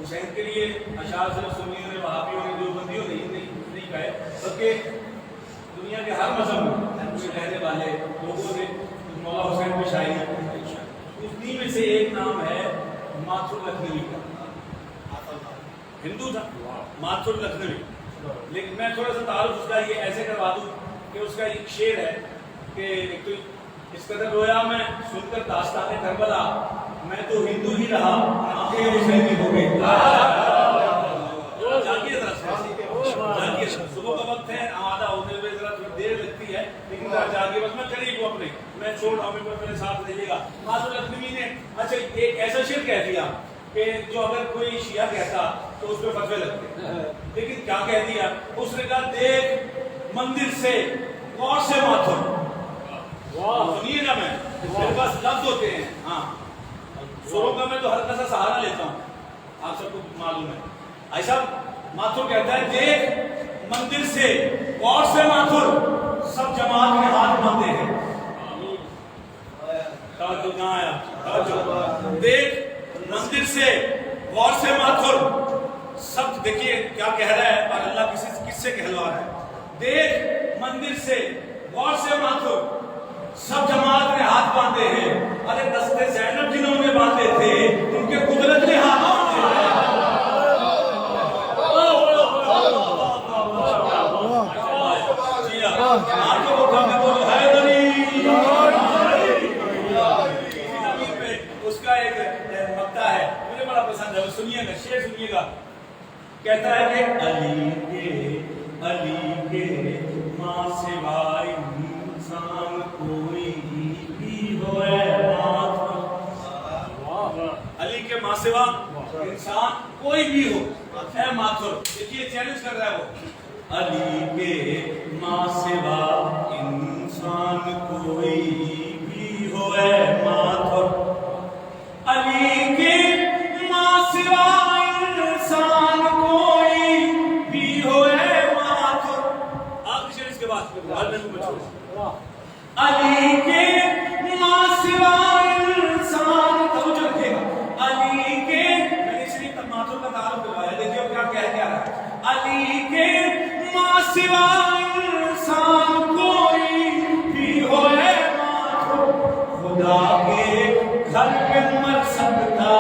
[SPEAKER 5] حسین کے لیے اشعار صرف سنیوں نے, وہابیوں نے, دیوبندیوں نے نہیں کہے, بلکہ دنیا کے ہر مذہب میں رہنے والے لوگوں نے مولا حسین کی شاعری. انہی میں سے ایک نام ہے ماتھر لکھنوی کا. ہندو تھا، ماتھر لکھنوی. لیکن میں تھوڑا سا تعارف اس کا یہ ایسے کروا دوں کہ اس کا ایک شعر ہے کہ ایک تو اس قدر رویا میں سن کر داستان کربلا، میں تو ہندو ہی رہا آنکھیں حسینی ہو گئی. جاگیے ذرا، جاگیے. صبح کا وقت ہے، آمادہ ہونے میں ذرا تھوڑی دیر لگتی ہے، لیکن ذرا جاگیے. بس میں قریب ہوں اپنے، میں چھوڑ رہا ہوں، میرے ساتھ رہیے گا. ماتھر لکھنوی نے اچھا ایک ایسا شعر کہہ دیا کہ جو اگر کوئی شیعہ کہتا تو اس پہ فتوے لگتے. لیکن کیا کہہ دیا اس نے کہا، دیکھ مندر سے غور سے ماتھر. سنیے گا، میں میرے پاس لفظ ہوتے ہیں. ہاں سوروں کا میں تو ہر کا سہارا لیتا ہوں، آپ سب کو معلوم ہے. ایسا ماتھر کہتا ہے، دیکھ مندر سے غور سے ماتھر، سب جماعت میں ہاتھ باندھے ہیں. توجہ کہاں آیا؟ توجہ. دیکھ مندر سے غور سے ماتھر، سب دیکھیے کیا کہہ رہا ہے اور اللہ کس سے کہلوا رہا ہے. دیکھ مندر سے غور سے ماتھر، سب جماعت نے ہاتھ باندھے ہیں. ارے دستے زینب جنہوں نے باندھے تھے ان کے قدرت نے ہاتھ باندھے ہیں. اس کا ایک مقطع ہے مجھے بڑا پسند ہے، سنیے گا، شعر سنیے گا. کہتا ہے کہ علی کے ماں سوائے انسان کوئی بھی ہوئے ماتھر. علی کے ماں سوا انسان کوئی بھی ہو اے ماتھر. دیکھیے چیلنج کر رہا ہے وہ. علی کے ماں سوا انسان کوئی بھی ہوئے ماتھر. علی کے ماں سوا انسان کوئی بھی ہوئے ماتھر. آپ شعر اس کے بعد علی کے ماں سوا انسان، توجہ رکھیے گا. علی کے، میں نے اس لیے ماتھر کا تعارف کروایا. دیکھیے اب کیا کہہ رہا ہے. علی کے ماں سوا انسان کوئی بھی ہوئے ماتھر، خدا کے گھر پہ مر سکتا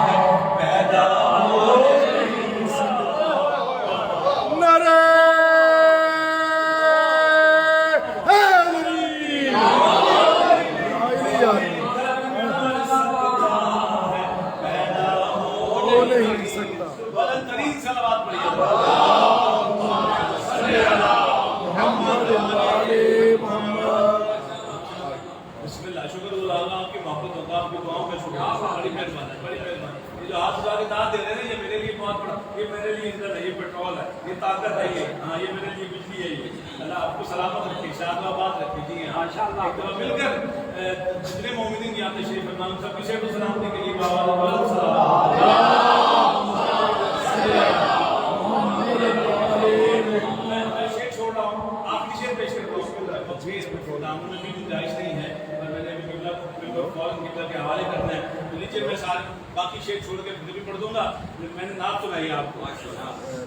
[SPEAKER 5] ہے پیدا ہو نہیں سکتا.
[SPEAKER 3] نعرہ
[SPEAKER 5] پیٹرول ہے، یہ طاقت ہے، یہ میرے لیے بجلی ہے. یہ اللہ آپ کو سلامت رکھے، شاد و آباد رکھے. جی ہاں، ایک دفعہ مل کر جتنے مومنین کی آتے شریف فرمان سب کی شیخ و سلامتی کے لیے میں شیخ چھوڑ رہا ہوں. آخری شیخ پیش کر رہا ہوں. دامن میں بھی گنجائش نہیں ہے اور میں نے ابھی فوراً قبلہ کے حوالے کرنا ہے. تو نیچے میں سارے باقی شیخ چھوڑ کے بھی پڑھ دوں گا. میں نے نعت سنائی آپ کو،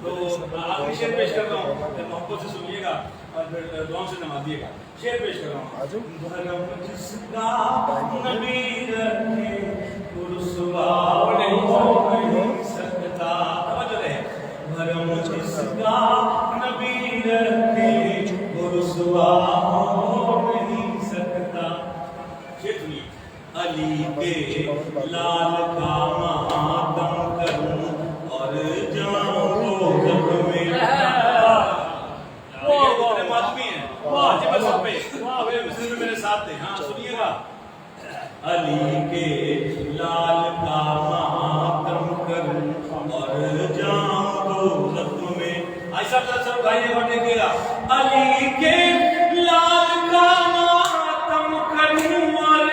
[SPEAKER 5] تو آخری شعر پیش کر رہا ہوں، محبت سے سنیے گا اور پھر دعاؤں سے نوازیے گا. شعر پیش کر رہا ہوں. بھرم جس کا نبی رکھے رسوا ہو نہیں سکتا. توجہ رہے. بھرم جس کا نبی رکھے رسوا ہو نہیں سکتا. شعر سنیے. علی کے لال کا ماتم کروں اور جاؤں دوزخ میں. یہ ماتمی ہیں، واجب ہے سب پہ. اپنے مسلم میں میرے ساتھ تھے. ہاں سنیے گا. علی کے لال کا ماتم کروں اور جاؤں دوزخ میں. ایسا سب بھائی اور دیکھیے گا. علی کے لال کا ماتم کروں اور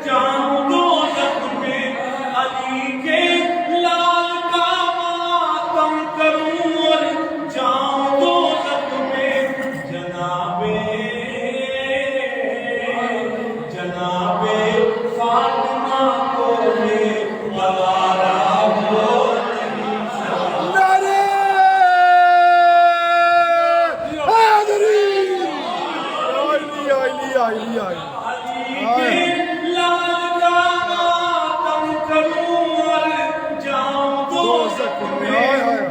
[SPEAKER 5] جاؤں دوزخ میں. علی کے لال کا ماتم کروں اور جاؤں دوزخ میں. جناب فاطمہ کو لے دوبارہ ہو نہیں سکتا.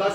[SPEAKER 2] 10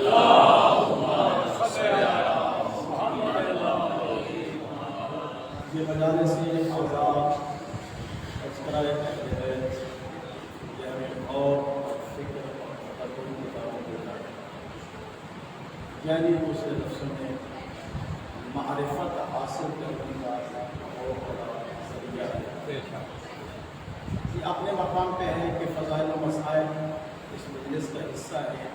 [SPEAKER 4] یہ مجالس آزاد تذکرہ اہل بیت یعنی غور اور فکر اور تدبر کی طرف دیتا ہے، یعنی دوسرے لفظوں میں معرفت حاصل کرنے کا اور ذریعہ ہے۔ یہ اپنے مقام پہ ہے کہ فضائل و مسائل اس مجلس کا حصہ ہے،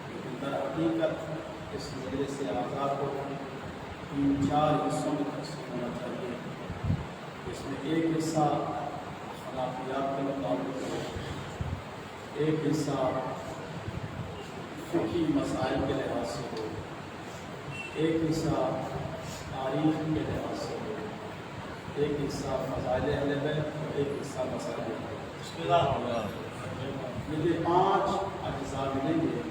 [SPEAKER 4] لیکن در حقیقت اس مجلس آزاد کو 3-4 حصوں میں تقسیم ہونا چاہیے۔ اس میں ایک حصہ اخلاقیات کے مطابق ہے، ایک حصہ فقہی مسائل کے لحاظ سے ہو، ایک حصہ تاریخ کے لحاظ سے ہو، ایک حصہ فضائل اہل بیت اور ایک حصہ مسائل اہل بیت۔ بسم اللہ الرحمن الرحیم۔ یہ 5 اجزاء ملیں گے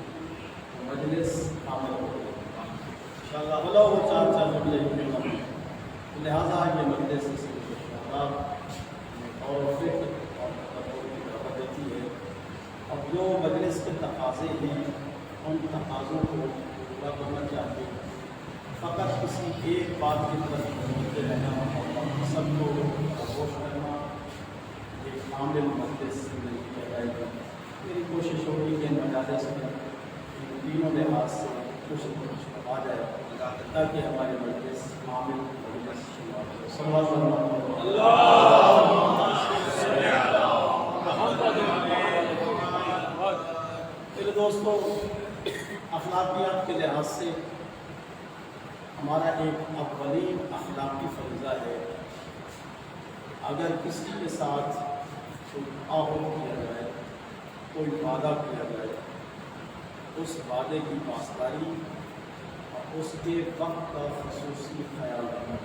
[SPEAKER 4] تو مجلس کامل ہو گئی انشاءاللہ، بلا وہ 4 جملے ہوں۔ لہٰذا یہ مجلس اس اور فکر اور تدبر کی دعوت دیتی ہے، اور جو مجلس کے تقاضے ہیں ان تقاضوں کو پورا کرنا چاہیے، فقط کسی ایک بات کی طرف متوجہ رہنا اور سب کو خاموش کرنا یہ کامل مجلس نہیں کیا جائے گا۔ میری کوشش ہوگی کہ ان مجالس میں ان تینوں لحاظ سے کچھ نہ کچھ آ جائے تاکہ ہماری مجلس کامل مجلس شروعات میرے دوستوں، اخلاقیات کے لحاظ سے ہمارا ایک اولین اخلاقی فریضہ ہے، اگر کسی کے ساتھ کوئی تعاون کیا جائے، کوئی وعدہ کیا جائے، اس وعدے کی پاسداری اور اس کے وقت کا خصوصی خیال رکھنا۔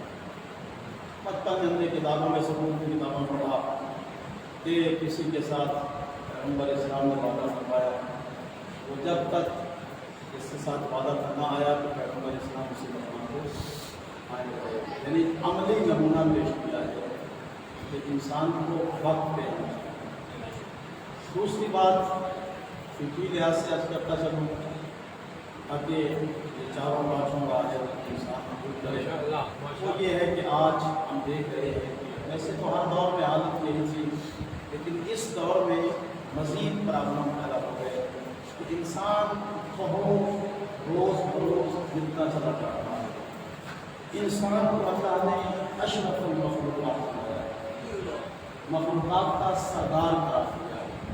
[SPEAKER 4] بچپن میں ہم نے کتابوں میں سکول کی کتابوں میں پڑھا کہ کسی کے ساتھ پیغمبر اسلام نے وعدہ فرمایا، وہ جب تک اس کے ساتھ وعدہ کرنا آیا تو پیغمبر اسلام اسی مقام کو قائم رہے، یعنی عملی نمونہ پیش کیا ہے کہ انسان کو وقت پہ آنا چاہیے۔ دوسری بات فقہی لحاظ سے عرض کرتا چلوں تاکہ یہ 4-5 کا ہے انسان محدود کرے، وہ یہ ہے کہ آج ہم دیکھ رہے ہیں کہ ویسے تو ہر دور میں حالت یہی تھی، لیکن اس دور میں مزید پرابلم پیدا ہو گئے کہ انسان بہت روز بروز ملتا چلا جا رہا ہے۔ انسان کو اللہ نے اشرف المخلوقات بنایا ہے، مخلوقات کا سردار قرار دیا ہے،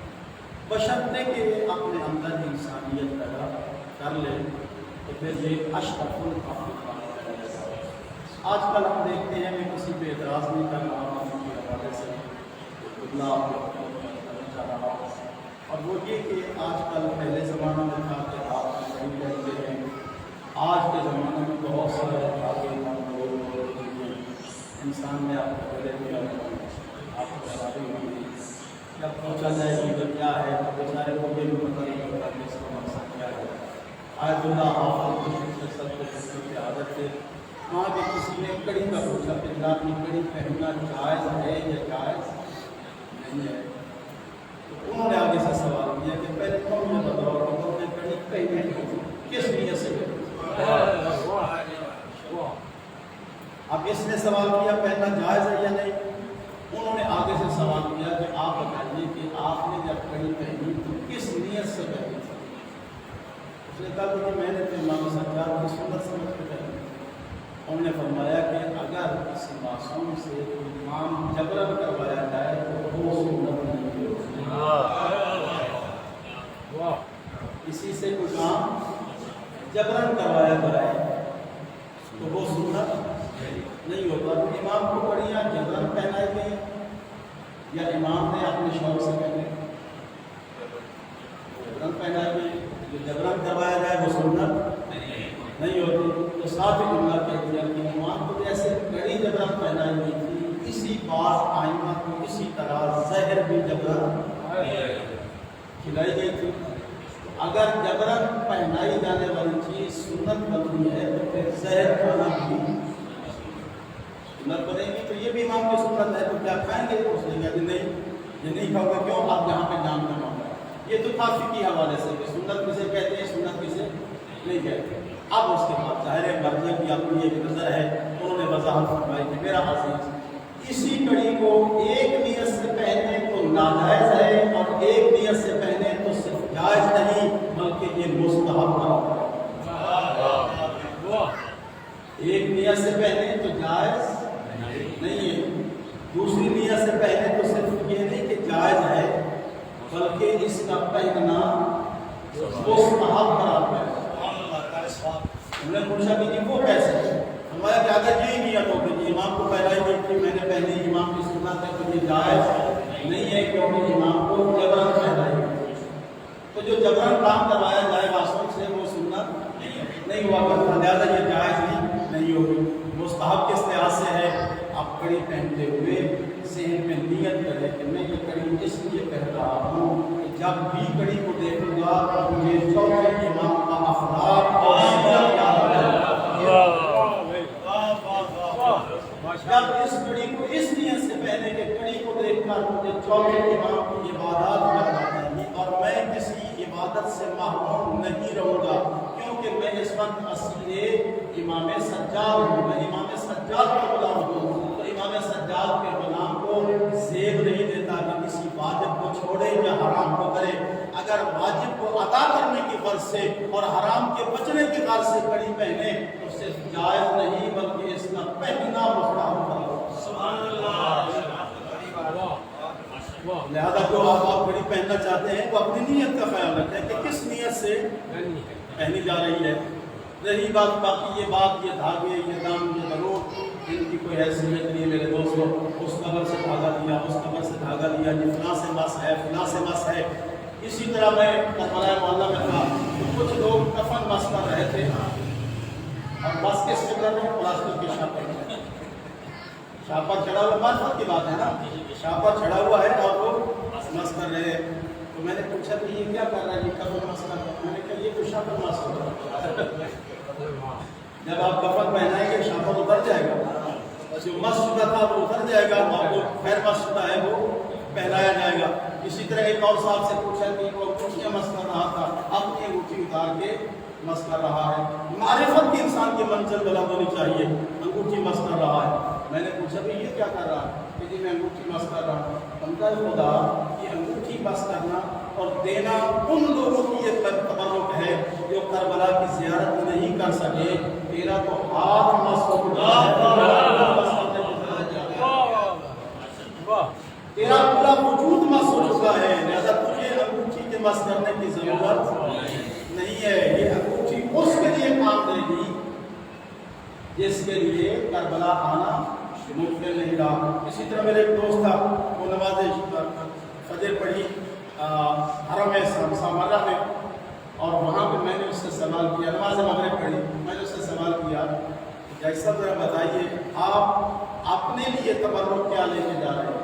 [SPEAKER 4] بشرطے کہ اپنے اندر انسانیت پیدا کر لے تو پھر یہ اشرف المخلوقات ہے۔ آج کل ہم دیکھتے ہیں، میں کسی پہ اعتراض نہیں کر رہا ہوں کے حوالے سے بدلا کرنا چاہ رہا ہوں، اور وہ یہ کہ آج کل پہلے زمانہ میں تھا کہ آپ صحیح کہتے ہیں، آج کے زمانے میں بہت سارے آگے انسان نے آپ کو پہلے دیا، آپ کو شادی ہوئی، جب پہنچا جائے گی تو کیا ہے، تو بیچارے کو بھی پتہ نہیں ہوتا کہ اس کا مقصد کیا ہے۔ آیت اللہ حافظ کی سب کی عادت ہے، وہاں پہ کسی نے کڑی کا پوچھا کہ جناب یہ کڑی پہننا جائز ہے یا جائز نہیں ہے، تو انہوں نے آگے سے سوال کیا کہ پہلے تم یہ بتاؤ کہ تم نے کڑی پہنی کس نیت سے پہنی؟ اب اس نے سوال کیا پہننا جائز ہے یا نہیں، انہوں نے آگے سے سوال کیا کہ آپ بتائیے کہ آپ نے جب کڑی پہنی تو کس نیت سے پہنی؟ اس نے کہا کہ میں نے تو امام سرکار کی سنت سمجھ کے پہنی۔ انہوں نے فرمایا کہ اگر کسی معصوم سے کوئی کام جبرن کروایا جائے تو وہ سنت نہیں ہے۔ کسی سے کوئی کام جبرن کروایا جائے تو وہ سنت نہیں ہوتا۔ تو امام کو کڑیاں جبرن پہنائی گئی یا امام نے اپنے شوق سے پہنے؟ جبرن پہنائی گئی، جو جبرن کروایا جائے وہ سنت نہیں ہوتی۔ تو صاحب اللہ کہہ دیا کہ امام کو جیسے کڑی جبرن پہنائی گئی تھی، اسی بات آئمہ کو اسی طرح زہر بھی جبرن کھلائی گئی تھی۔ اگر جبرن پہنائی جانے والی چیز سنت بنی ہے تو پھر زہر کھانا بھی سنت بنے گی، تو یہ بھی امام کی سنت ہے، تو کیا کھائیں گے؟ اس نے کہا کہ نہیں، یہ نہیں کھاؤ گے، کیوں؟ آپ یہاں پہ جان کماؤ گا۔ یہ تو تھا فقہی حوالے سے کہ سنت کسے کہتے ہیں، سنت کسے ٹھیک ہے. اب اس کے بعد ظاہر مرضی کی اپنی ایک نظر ہے, انہوں نے وضاحت فرمائی کہ میرا عزیز اسی کڑی کو ایک نیت سے پہنے تو ناجائز ہے, اور ایک نیت سے پہنے تو صرف جائز نہیں بلکہ یہ مستحب ہے. ایک نیت سے پہنے تو جائز نہیں ہے, دوسری نیت سے پہنے تو صرف یہ نہیں کہ جائز ہے بلکہ اس کا پہننا مستحب قرار ہے. ہم نے پوچھا کہ جی وہ کیسے؟ ہمارا زیادہ یہی نیت ہو کہ امام کو پہلائی گئی تھی, میں نے پہلے امام کی سنت ہے تو یہ جائز نہیں ہے کیونکہ امام کو جبرن پہلائی گئی. تو جو جبرن کام کروایا جائے واسطوں سے وہ سنت نہیں ہوا کرتا, لہٰذا یہ جائز نہیں ہوگی. مستحب کس لحاظ سے ہے؟ آپ کڑی پہنتے ہوئے ذہن میں نیت کریں کہ میں یہ کڑی اس لیے پہن رہا ہوں کہ جب بھی کڑی کو دیکھوں گا تو مجھے چوتھے امام کا اخلاق اور سیرت یاد آ جائے گا. جب اس کڑی کو اس نیت سے پہنے کہ کڑی کو دیکھ کر مجھے چوتھے امام کی عبادات یاد آ جائیں گی اور میں کسی عبادت سے محروم نہیں رہوں گا, کیونکہ میں اس وقت اصل امام سجاد ہوں, میں امام سجاد کا غلام ہوں. تو امام سجاد کے غلام کو زیب نہیں دیتا کہ کسی واجب کو چھوڑے یا حرام کو کرے. اگر واجب کو ادا کرنے کی غرض سے اور حرام کے بچنے کی غرض سے کڑی پہنے تو صرف جائز نہیں بلکہ اس کا پہننا مستحب ہے. سبحان اللہ. لہذا جو آپ کڑی پہننا چاہتے ہیں وہ اپنی نیت کا خیال رکھیں کہ کس نیت سے پہنی جا رہی ہے. رہی بات باقی یہ بات, یہ دھاگے, یہ دام, یہ ضرور ان کی کوئی حیثیت نہیں میرے دوستوں. اس قبر سے دھاگا لیا, اس قبر سے دھاگا لیا, یہ فلاں سے مس ہے, فلاں سے مس ہے. اسی طرح میں کربلا معاملہ میں تھا تو کچھ لوگ کفن مس کر رہے تھے اور مس کس قبر میں پلاسٹک کی شاپر چڑھا ہوا, معرفت کی بات ہے نا, شاپر چڑھا ہوا ہے اور وہ مس کر رہے ہیں. تو میں نے پوچھا کہ یہ کیا کر رہا ہے, یہ کفن مس کر رہا ہے. میں نے کہا یہ تو شاپر مس کر رہا ہے. جب آپ کفن پہنائیں گے شاپر اتر جائے گا, جو مس شدہ تھا وہ اتر جائے گا, اور جو خیر مس شدہ ہے وہ پہنایا جائے گا. اسی طرح ایک اور صاحب سے پوچھا کہ وہ انگوٹھیاں مس کر رہا تھا, اپنی انگوٹھی اتار کے مس کر رہا ہے. معرفت کی انسان کی منزل بلند ہونی چاہیے, انگوٹھی مس کر رہا ہے. میں نے پوچھا کہ یہ کیا کر رہا ہے, کہ جی میں انگوٹھی مس کر رہا ہوں. بندہ خدا, یہ انگوٹھی مس کرنا اور دینا ان لوگوں کی یہ تبرک ہے جو کربلا کی زیارت نہیں کر سکے. تیرا تو ہاتھ مس ہو چکا ہے, تیرا پورا وجود مس ہو چکا ہے, لہذا تجھے انگوٹھی کے مس کرنے کی ضرورت نہیں ہے. یہ انگوٹھی اس کے لیے کام دے گی جس کے لیے کربلا آنا ممکن نہیں رہا. اسی طرح میرے ایک دوست تھا, وہ نماز فجر پڑھی حرم سامرہ میں, اور وہاں پہ میں نے اس سے سوال کیا, نماز مغرب پڑھی, میں نے اس سے سوال کیا جیسا ذرا بتائیے آپ اپنے لیے تبرک کیا لے کے جا رہے ہیں.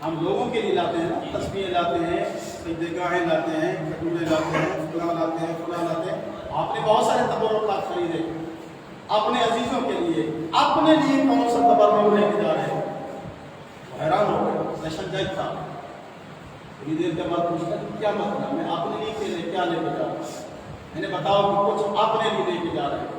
[SPEAKER 4] ہم لوگوں کے لیے لاتے ہیں, تسبیحیں لاتے ہیں, سجدہ گاہیں لاتے ہیں, کھجورے لاتے ہیں, فلاں لاتے ہیں, فلاں لاتے ہیں. آپ نے بہت سارے تبرکات خریدے اپنے عزیزوں کے لیے, اپنے لیے کون سا تبرک لے کے جا رہے ہیں. حیران ہو گئے, سیشن جج تھا. تھوڑی دیر کے بعد پوچھتا کہ کیا مطلب, میں اپنے لیے کیا لے کے جا رہا ہوں. میں نے بتاؤ کہ کچھ اپنے لیے لے کے جا رہے ہیں.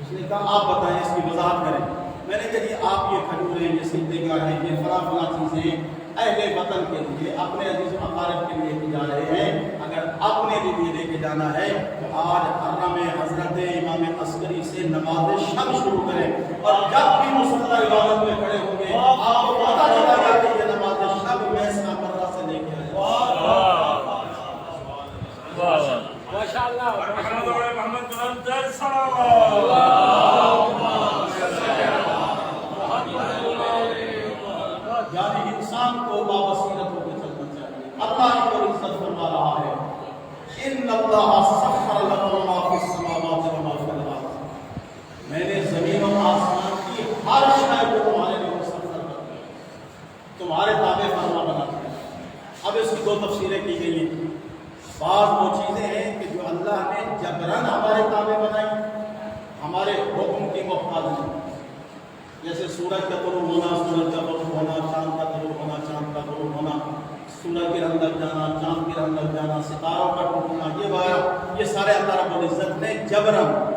[SPEAKER 4] اس نے کہا آپ بتائیں, اس کی وضاحت کریں. میں نے کہا جی آپ یہ کھجوریں, یہ سجدہ گاہیں, یہ فلاں فلاں چیزیں اہل وطن کے لیے, اپنے عزیز و اقارب کے لیے لے کے جا رہے ہیں. اگر اپنے لیے لے کے جانا ہے تو آج حرم حضرت امام عسکری سے نماز شب شروع کریں, اور جب بھی مصلی عبادت میں کھڑے ہوں گے آپ کو پتہ چلا گا کہ یہ نماز شب میں سامرہ سے لے کے آئے.
[SPEAKER 5] ماشاءاللہ محمد
[SPEAKER 4] یعنی انسان کو بابصیرت ہو کے چلنا چاہیے. اللہ کی اور عزت فرما رہا ہے, ان اللہ سخر لکم ما فی السماوات و ما فی الارض, میں نے زمین و آسمان کی ہر شے کو تمہارے لیے مسخر کر دیا, تمہارے تابع فرما بنا دیا. اب اس کی دو تفسیریں کی گئی ہیں. بعض وہ چیزیں ہیں کہ جو اللہ نے جبرن ہمارے تابع بنائی, ہمارے حکم کی محتاج نہیں, جیسے سورج کا طلوع ہونا, سورج کا غروب ہونا, چاند کا طلوع ہونا, چاند کا غروب ہونا, سورج کے رنگ لگ جانا, چاند کے رنگ لگ جانا, ستاروں کا ٹوٹنا, یہ
[SPEAKER 6] یہ سارے اللہ رب العزت نے جبرن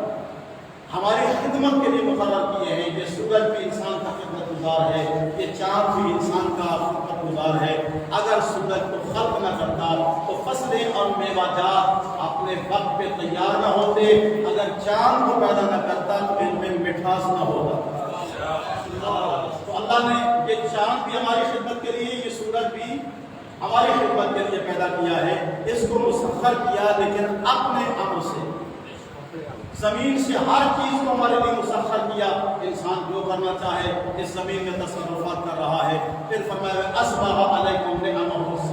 [SPEAKER 6] ہماری خدمت کے لیے مقرر کیے ہیں. یہ سورج بھی انسان کا خدمت گزار ہے, یہ چاند بھی انسان کا خدمت گزار ہے. اگر سورج کو خلق نہ کرتا تو فصلیں اور میوہ جات اپنے وقت پہ تیار نہ ہوتے. اگر چاند کو پیدا نہ کرتا تو ان میں مٹھاس نہ ہوتا. تو اللہ نے یہ چاند بھی ہماری خدمت کے لیے, یہ سورج بھی ہماری خدمت کے لیے پیدا کیا ہے. اس کو مسخر کیا لیکن اپنے امر سے. زمین سے ہر چیز کو ہمارے لیے مسخر کیا. انسان جو کرنا چاہے اس زمین میں تصرفات کر رہا ہے. پھر فرمایا اسبغ علیکم نعمہ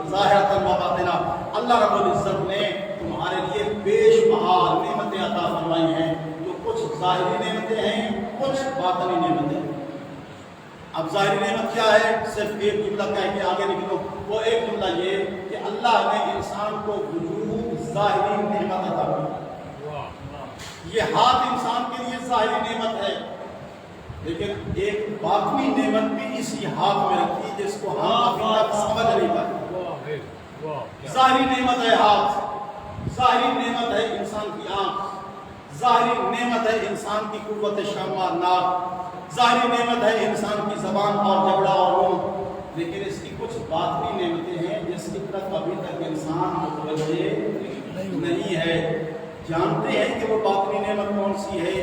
[SPEAKER 6] ظاہرۃ و باطنہ. اللہ رب العزت نے تمہارے لیے بے شمار نعمتیں عطا فرمائی ہیں, جو کچھ ظاہری نعمتیں ہیں, کچھ باطنی نعمتیں ہیں. اب ظاہری نعمت کیا ہے؟ صرف ایک جملہ کہہ کے آگے نکلو. وہ ایک جملہ یہ کہ اللہ نے انسان کو وجود ظاہری نعمت عطا کی. یہ ہاتھ انسان کے لیے ظاہری نعمت ہے, لیکن ایک باطنی نعمت بھی اسی ہاتھ میں رکھی جس کو ہم ابھی تک سمجھ نہیں پائے. ظاہری نعمت ہے ہاتھ, ظاہری نعمت ہے انسان کی آنکھ, ظاہری نعمت ہے انسان کی قوت شم اور ناک, ظاہری نعمت ہے انسان کی زبان اور جبڑا اور منہ. لیکن اس کی کچھ باطنی نعمتیں ہیں جس کی طرف ابھی تک انسان متوجہ نہیں ہے. جانتے ہیں کہ وہ باطنی نعمت کون سی ہے؟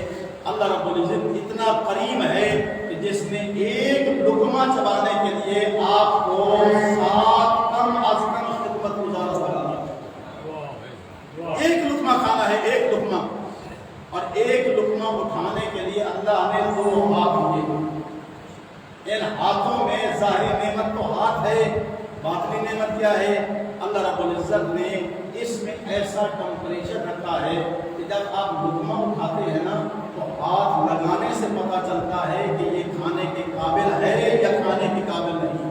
[SPEAKER 6] اللہ رب العزت اتنا کریم ہے کہ جس نے ایک لقمہ چبانے کے لیے آپ کو 7 کم از کم خدمت گزار بنا دیا. ایک لقمہ کھانا ہے, ایک لقمہ, اور ایک لقمہ اٹھانے کے لیے اللہ نے 2 ہاتھ دیے. ان ہاتھوں میں ظاہری نعمت تو ہاتھ ہے, باطنی نعمت کیا ہے؟ اللہ رب العزت نے اس میں ایسا ٹمپریچر رکھا ہے کہ جب آپ لقمہ اٹھاتے ہیں نا تو ہاتھ لگانے سے پتہ چلتا ہے کہ یہ کھانے کے قابل ہے یا کھانے کے قابل نہیں.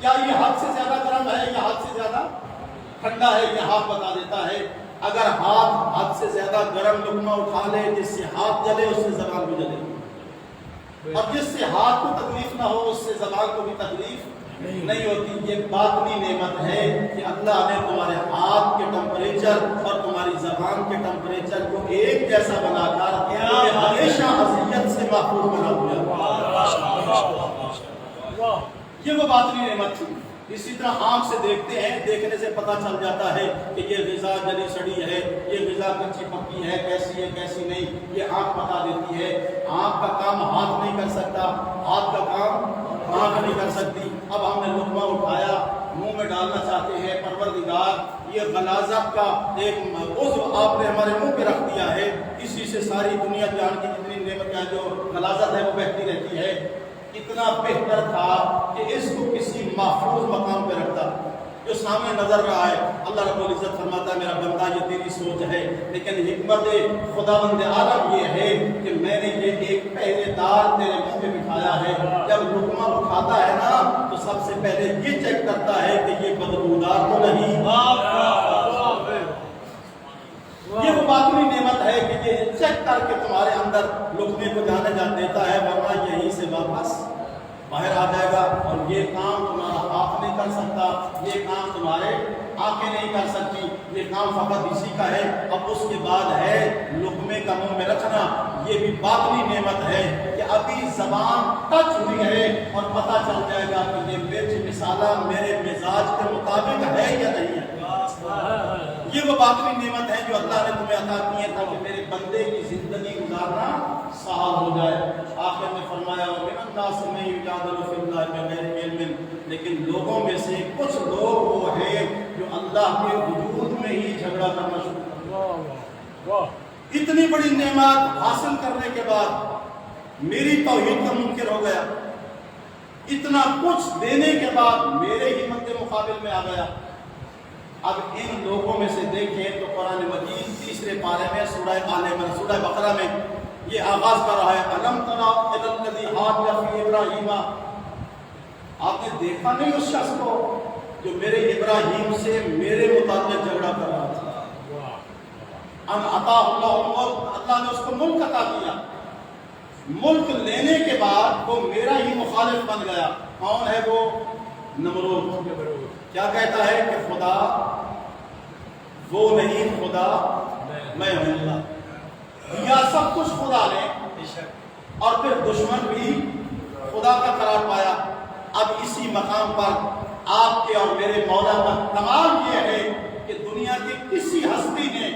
[SPEAKER 6] کیا یہ حد سے زیادہ گرم ہے یا حد سے زیادہ ٹھنڈا ہے, یہ ہاتھ بتا دیتا ہے. اگر ہاتھ حد سے زیادہ گرم لقمہ اٹھا لے جس سے ہاتھ جلے اس سے زبان بھی جلے, اور جس سے ہاتھ کو تکلیف نہ ہو اس سے زبان کو بھی تکلیف نہیں ہوتی. یہ باطنی نعمت ہے کہ اللہ نے تمہارے ہاتھ کے ٹمپریچر اور تمہاری زبان کے ٹمپریچر کو ایک جیسا بنا کر ہمیشہ اذیت سے محفوظ بنا دیا. یہ وہ باطنی نعمت تھی. اسی طرح آنکھ سے دیکھتے ہیں, دیکھنے سے پتہ چل جاتا ہے کہ یہ غذا جلی سڑی ہے, یہ غذا کچی پکی ہے, کیسی ہے کیسی نہیں, یہ آنکھ بتا دیتی ہے. آنکھ کا کام ہاتھ نہیں کر سکتا, ہاتھ کا کام آنکھ نہیں کر سکتی. اب ہم نے لقمہ اٹھایا, منہ میں ڈالنا چاہتے ہیں, پروردگار یہ غلاظت کا ایک عضو آپ نے ہمارے منہ پہ رکھ دیا ہے, اسی سے ساری دنیا جان کی جتنی نعمتیں جو غلاظت ہے وہ بہتی رہتی ہے. اتنا بہتر تھا کہ اس کو کسی محفوظ مقام پہ رکھتا جو سامنے نظر رہا ہے. اللہ رب العزت فرماتا ہے میرا بندہ یہ تیری سوچ ہے, لیکن حکمت خداوند عالم یہ ہے کہ میں نے یہ ایک پہلے دار تیرے منہ میں بٹھایا ہے. جب لقمہ اٹھاتا ہے نا تو سب سے پہلے یہ چیک کرتا ہے کہ یہ بدبودار تو نہیں. یہ وہ باطنی نعمت ہے کہ یہ چیک کر کے تمہارے اندر لقمے کو جانے دیتا ہے, ورنہ یہیں سے واپس باہر آ جائے گا. اور یہ کام تمہارا ہاتھ نہیں کر سکتا, یہ کام تمہارے آنکھیں نہیں کر سکتی, یہ کام فقط اسی کا ہے. اب اس کے بعد ہے لقمے کا منہ میں رکھنا. یہ بھی باطنی نعمت ہے کہ ابھی زبان ٹچ ہوئی ہے اور پتہ چل جائے گا کہ یہ مرچ مسالہ میرے مزاج کے مطابق ہے یا نہیں ہے. یہ وہ باطنی نعمت ہے جو اللہ نے تمہیں عطا کی ہے تاکہ میرے بندے کی زندگی گزارنا سہل ہو جائے. آخر میں فرمایا وَمِنَ النَّاسِ مَن يُجَادِلُ فِي اللَّهِ بِغَيْرِ عِلْمٍ, لیکن لوگوں میں سے کچھ لوگ وہ ہیں جو اللہ کے وجود میں ہی جھگڑا کرنا شروع کر. اتنی بڑی نعمت حاصل کرنے کے بعد میری توحید کا منکر ہو گیا, اتنا کچھ دینے کے بعد میرے ہمت کے مقابل میں آ گیا. اب ان لوگوں میں سے دیکھیں تو قرآن مجید 3 پارے میں سورہ سورہ بقرہ میں یہ آغاز کر رہا ہے الم تری الی الذی حاج فی ابراہیم. آپ نے دیکھا نہیں اس شخص کو جو میرے ابراہیم سے میرے متعلق جھگڑا کر رہا تھا. ان عطا اللہ الملک, اللہ نے اس کو ملک عطا کیا. ملک لینے کے بعد وہ میرا ہی مخالف بن گیا. کون ہے وہ؟ نمرود. کیا کہتا ہے کہ خدا وہ نہیں خدا میں ہوں اللہ. دیا سب کچھ خدا نے اور پھر دشمن بھی خدا کا قرار پایا. اب اسی مقام پر آپ کے اور میرے مولا کا کمال یہ ہے کہ دنیا کی کسی ہستی نے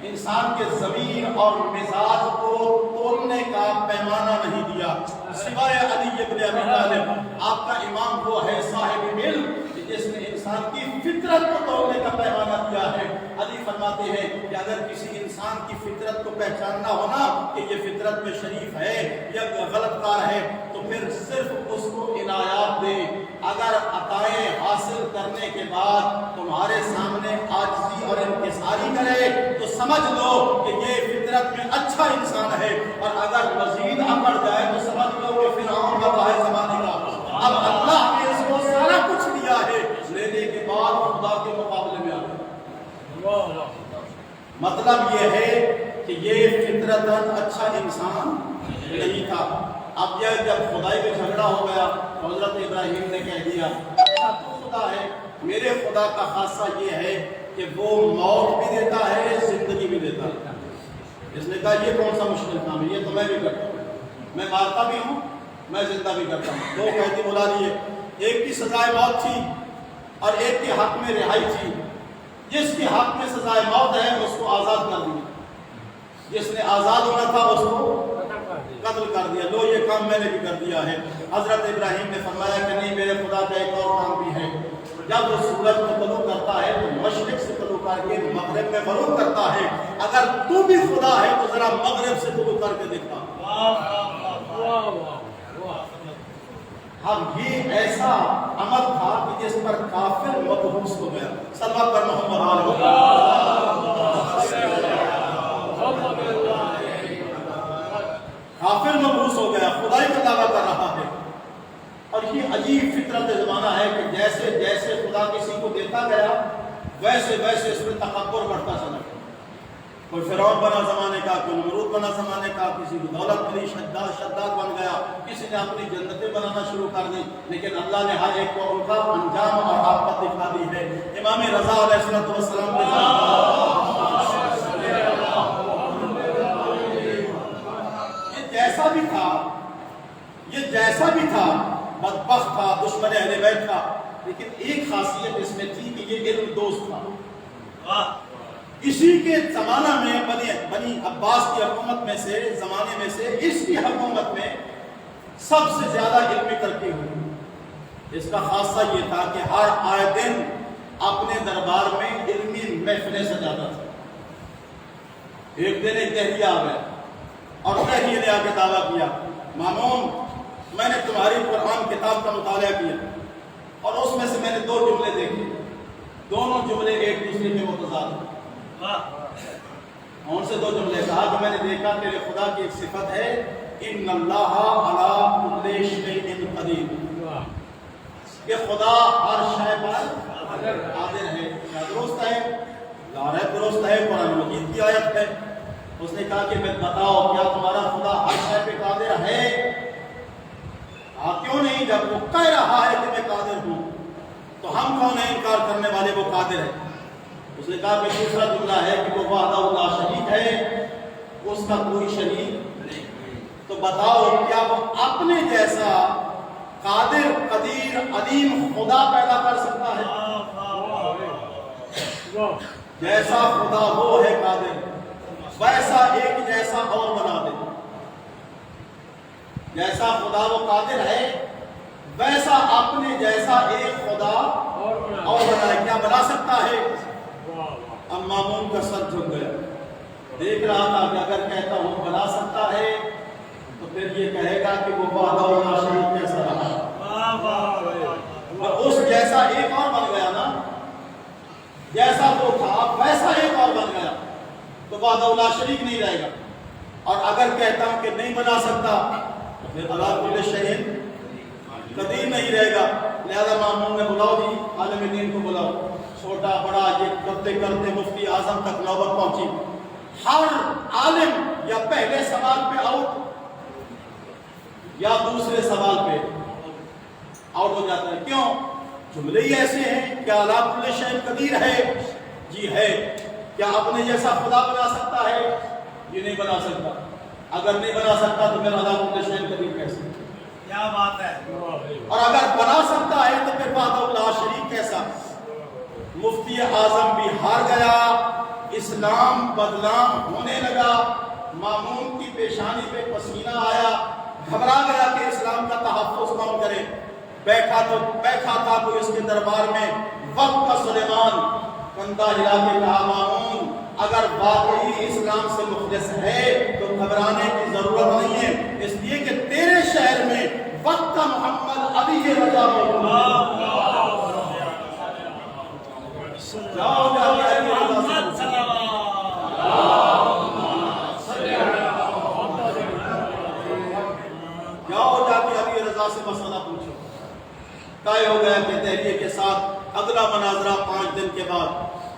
[SPEAKER 6] انسان کے ضمیر اور مزاج کو تولنے کا پیمانہ نہیں دیا سوائے علی ابن ابی طالب. آپ کا امام وہ ہے صاحب علم جس نے انسان کی فطرت کو تولنے کا پیمانہ دیا ہے. علی فرماتے ہیں کہ اگر کسی انسان کی فطرت کو پہچاننا ہونا کہ یہ فطرت میں شریف ہے یا غلط کار ہے تو پھر صرف اس کو عنایات دے. اگر عطائیں حاصل کرنے کے بعد تمہارے سامنے عاجزی اور انکساری کرے تو سمجھ لو کہ یہ فطرت میں اچھا انسان ہے, اور اگر مزید اکڑ جائے تو سمجھ لو کہ فرعون کا ہے زمانے کا. اب اللہ نے اس کو سارا کچھ دیا ہے, لینے کے بعد خدا کے مقابلے میں آ گیا. مطلب یہ ہے کہ یہ فطرتاً اچھا انسان نہیں تھا. اب یہ جب خدائی میں جھگڑا ہو گیا تو حضرت ابراہیم نے کہہ دیا اچھا تو خدا ہے, میرے خدا کا خاصہ یہ ہے کہ وہ موت بھی دیتا ہے زندگی بھی دیتا ہے. اس نے کہا یہ کون سا مشکل کام ہے, یہ تو میں بھی کرتا ہوں, میں مارتا بھی ہوں میں زندہ بھی کرتا ہوں. دو قیدی بلا لیے, ایک کی سزائے موت تھی اور ایک کے حق میں رہائی تھی. جس کے حق میں سزائے موت ہے اس کو آزاد کر دیا, جس نے آزاد ہونا تھا اس کو قتل کر دیا. لو یہ کام میں نے بھی کر دیا ہے. حضرت ابراہیم نے فرمایا کہ نہیں, میرے خدا کا ایک اور کام بھی ہے. جب وہ سورج کو طلوع کرتا ہے تو مشرق سے طلوع کر کے مغرب میں غروب کرتا ہے. اگر تو بھی خدا ہے تو ذرا مغرب سے طلوع کر کے دیکھا. اب یہ ایسا عمل تھا کہ جس پر کافر مبہوس ہو گیا. صلوات پر محمد کافر مبہوس ہو گیا, خدائی کا دعویٰ کر رہا ہے. اور یہ عجیب فطرت زمانہ ہے کہ جیسے جیسے خدا کسی کو دیتا گیا ویسے ویسے اس میں تکبر بڑھتا چلا گیا. کوئی فرعون بنا زمانے کا, کوئی نمرود بنا زمانے کا, کسی کو دولت ملی شداد بن گیا, کسی نے اپنی جنتیں بنانا شروع کر دی. لیکن اللہ نے ہر ایک کو ان کا انجام اور عاقبت دکھا دی ہے. امام رضا علیہ السلام یہ جیسا بھی تھا بدبخت تھا, دشمن اہل بیت تھا, لیکن ایک خاصیت اس میں تھی کہ یہ علم دوست تھا. اسی کے زمانہ میں بنی عباس کی حکومت میں سے زمانے میں سے اس کی حکومت میں سب سے زیادہ علمی ترقی ہوئی. اس کا خاصہ یہ تھا کہ ہر آئے دن اپنے دربار میں علمی محفلیں سجاتا تھا. ایک دن ایک دہریہ آ گیا اور دہریے نے آ کے دعویٰ کیا, مامون میں نے تمہاری قرآن کتاب کا مطالعہ کیا اور اس میں سے میں نے دو جملے دیکھے, دونوں جملے ایک دوسرے کے متضاد ہیں. ان سے دو جملے کہا کہ میں نے دیکھا تیرے خدا کی ایک صفت ہے ان اللہ علی کل شیء قدیر, کہ خدا ہر شے پر قادر ہے. کیا درست ہے؟ درست ہے, قرآن مجید کی آیت ہے. اس نے کہا کہ میں بتاؤ کیا تمہارا خدا ہر شے پہ قادر ہے؟ کیوں نہیں, جب وہ کہہ رہا ہے کہ میں قادر ہوں تو ہم کون ہیں انکار کرنے والے, وہ قادر ہے. اس نے کہا کہ دوسرا جملہ ہے کہ وہ وحدہ لا شریک ہے, اس کا کوئی شریک نہیں. تو بتاؤ کیا وہ اپنے جیسا قادر قدیر علیم خدا پیدا کر سکتا ہے؟ جیسا خدا وہ ہے قادر, ویسا ایک جیسا اور بنا دے. جیسا خدا وہ قادر ہے ویسا اپنے جیسا ایک خدا اور بنائے. کیا بنا سکتا ہے؟ اب مامون کا سر جھک گیا, دیکھ رہا تھا کہ اگر کہتا ہوں بنا سکتا ہے تو پھر یہ کہے گا کہ وہ وحدہ لا شریک کیسا رہا, اور اس جیسا ایک اور بن گیا نا, جیسا وہ تھا ویسا ایک اور بن گیا تو وحدہ لا شریک نہیں رہے گا. اور اگر کہتا ہوں کہ نہیں بنا سکتا تو پھر علی کل شیء قدیر نہیں رہے گا. لہذا مامون نے بلاؤ جی عالم دین کو بلاؤ, چھوٹا بڑا یہ کرتے کرتے مفتی اعظم تک نوبت پہنچی. ہر عالم یا پہلے سوال پہ آؤٹ یا دوسرے سوال پہ آؤٹ ہو جاتا ہے. کیوں؟ جملے ہی ایسے ہیں کہ علی کل شیء قدیر ہے, جی ہے, کیا اپنے جیسا خدا بنا سکتا ہے؟ یہ نہیں بنا سکتا. اگر نہیں بنا سکتا تو پھر اللہ کل شیء قدیر کیسے؟
[SPEAKER 7] کیا بات ہے.
[SPEAKER 6] اور اگر بنا سکتا ہے تو پھر وحدہ لا شریک کیسا؟ مفتی اعظم بھی ہار گیا، اسلام بدنام ہونے لگا، مامون کی پیشانی پہ پسینہ آیا، گھبرا گیا کہ اسلام کا تحفظ کون کرے. بیٹھا تھا کوئی اس کے دربار میں، وقت کا سلیمان کندھا ہلا کے کہا مامون اگر واقعی اسلام سے مخلص ہے تو گھبرانے کی ضرورت نہیں ہے، اس لیے کہ تیرے شہر میں وقت کا محمد علی رضا موجود ہے. جاؤ جا کے علی رضا سے جاؤ جا کے علی رضا سے مسئلہ پوچھو. طے ہو گیا کہ تحریک کے ساتھ اگلا مناظرہ 5 دن کے بعد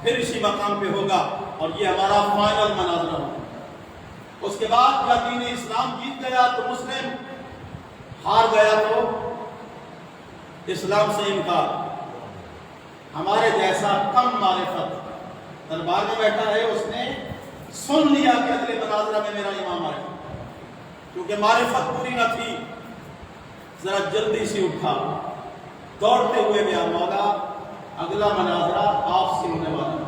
[SPEAKER 6] پھر اسی مقام پہ ہوگا اور یہ ہمارا فائنل مناظرہ ہوگا. اس کے بعد یا دین اسلام جیت گیا تو مسلم، ہار گیا تو اسلام سے انکار. ہمارے جیسا کم معرفت دربار میں بیٹھا ہے، اس نے سن لیا کہ اگلے مناظرہ میں میرا امام آئے، کیونکہ معرفت پوری نہ تھی. ذرا جلدی سے اٹھا، دوڑتے ہوئے گیا، مولا اگلا مناظرہ آپ سے ہونے والا.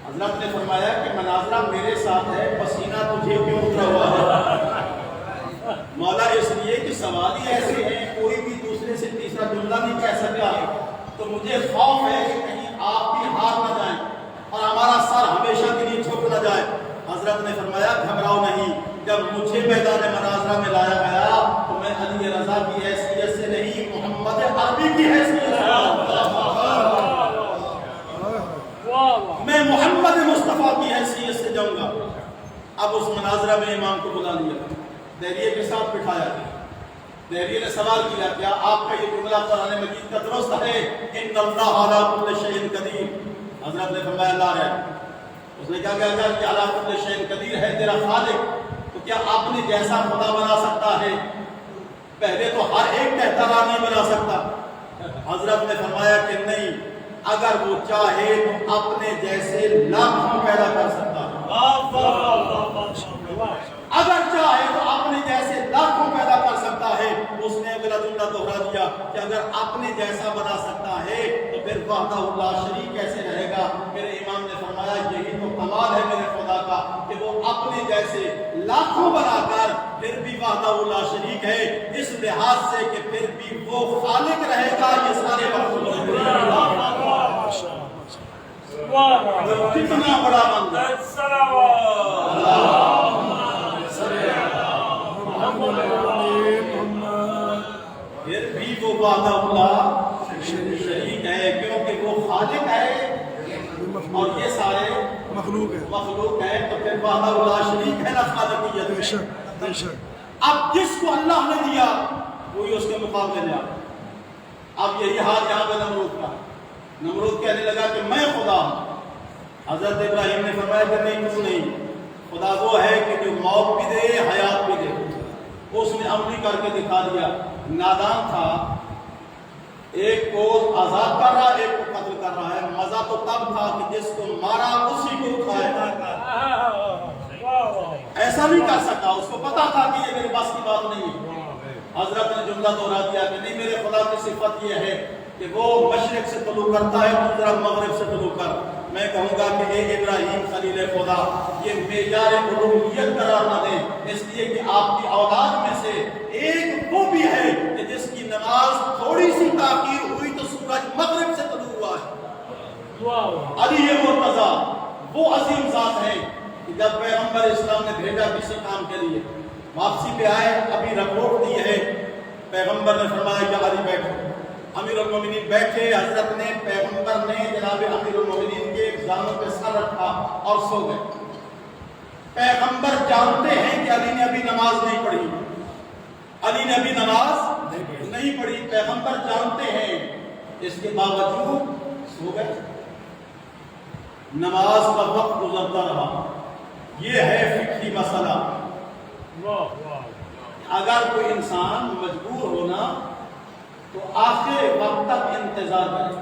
[SPEAKER 6] حضرت نے فرمایا کہ مناظرہ میرے ساتھ ہے، پسینہ تجھے کیوں اترا ہوا ہے؟ مولا اس لیے کہ سوال ہی ایسے ہیں، کوئی بھی دوسرے سے تیسرا جملہ نہیں کہہ سکتا، تو مجھے خوف ہے کہ کہیں آپ بھی ہار نہ جائیں اور ہمارا سر ہمیشہ کے لیے جھک نہ جائے. حضرت نے فرمایا گھبراؤ نہیں، جب مجھے میدان مناظرہ میں لایا گیا تو میں علی رضا کی حیثیت سے نہیں، محمد عربی کی حیثیت سے، میں محمد مصطفیٰ کی حیثیت سے جاؤں گا. اب اس مناظرہ میں امام کو بلا لیا، دہریے کے ساتھ بٹھایا. دہریے نے سوال کیا کیا آپ کا یہ جملہ قرآن مجید کا درست ہے ان اللہ علی کل شیء قدیر؟ حضرت نے فرمایا لا ہے. اس نے کیا کہا کہ علی کل شیء قدیر ہے تیرا خالق، تو کیا اپنے جیسا خدا بنا سکتا ہے؟ پہلے تو ہر ایک کہتا رہا نہیں بنا سکتا. حضرت نے فرمایا کہ نہیں، اگر وہ چاہے تو اپنے جیسے لاکھوں پیدا کر سکتا ہے. اگر چاہے تو اپنے جیسے لاکھوں پیدا کر سکتا ہے. اس نے اگلا جملہ دوہرا دیا کہ اگر اپنے جیسا بنا سکتا ہے تو پھر وحدہ لا شریک کیسے رہے گا؟ میرے امام نے فرمایا یہی تو کمال ہے میرے خدا کا کہ وہ اپنے جیسے لاکھوں بنا کر پھر بھی وحدہ لا شریک ہے، اس لحاظ سے کہ پھر بھی وہ خالق رہے گا. یہ سارے کتنا بڑا منظر. پھر بھی وہ وحدہ لا شریک ہے کیونکہ وہ خالق ہے اور یہ سارے مخلوق ہے، تو پھر وحدہ لا شریک ہے نا خالقیت. اب جس کو اللہ نے دیا وہی اس کے مقابلے میں. اب یہی حال یہاں پہ نمرود کا. نمرود کہنے لگا کہ میں خدا ہوں. حضرت ابراہیم نے فرمایا کہ نہیں تو نہیں، خدا وہ ہے کہ جو موت بھی دے حیات بھی دے. اس نے عملی کر کے دکھا دیا. نادان تھا، ایک کو آزاد کر رہا ایک کو قتل کر رہا ہے. مزہ تو تب تھا کہ جس کو مارا اسی کو اٹھائے. ایسا نہیں کر سکتا، اس کو پتا تھا کہ یہ میرے پاس کی بات نہیں ہے. حضرت نے جملہ دوہرا دیا کہ نہیں، میرے خدا کی صفت یہ ہے کہ وہ مشرق سے طلوع کرتا ہے، تو ذرا مغرب سے طلوع کر. میں کہوں گا کہ اے ابراہیم خلیل خدا، یہ معیار الوہیت قرار نہ دیں، اس لیے کہ آپ کی اولاد میں سے ایک وہ بھی ہے کہ جس کی نماز تھوڑی سی تاخیر ہوئی تو سورج مغرب سے طلوع ہوا ہے. علی مرتضیٰ وہ عظیم ذات ہے کہ جب پیغمبر اسلام نے بھیجا کسی کام کے لیے، واپسی پہ آئے، ابھی رپورٹ دی ہے، پیغمبر نے فرمایا کہ علی بیٹھو. امیر المومنین بیٹھے. حضرت نے پیغمبر نے جناب امیر المومنین کے زانوں پہ سر رکھا اور سو گئے. پیغمبر جانتے ہیں کہ علی نے ابھی نماز نہیں پڑھی، علی نے ابھی نماز نہیں پڑھی. پیغمبر جانتے ہیں، اس کے باوجود سو گئے. نماز کا وقت گزرتا رہا. یہ ہے فقہی مسئلہ. اگر کوئی انسان مجبور ہونا تو آخر وقت تک انتظار کرے.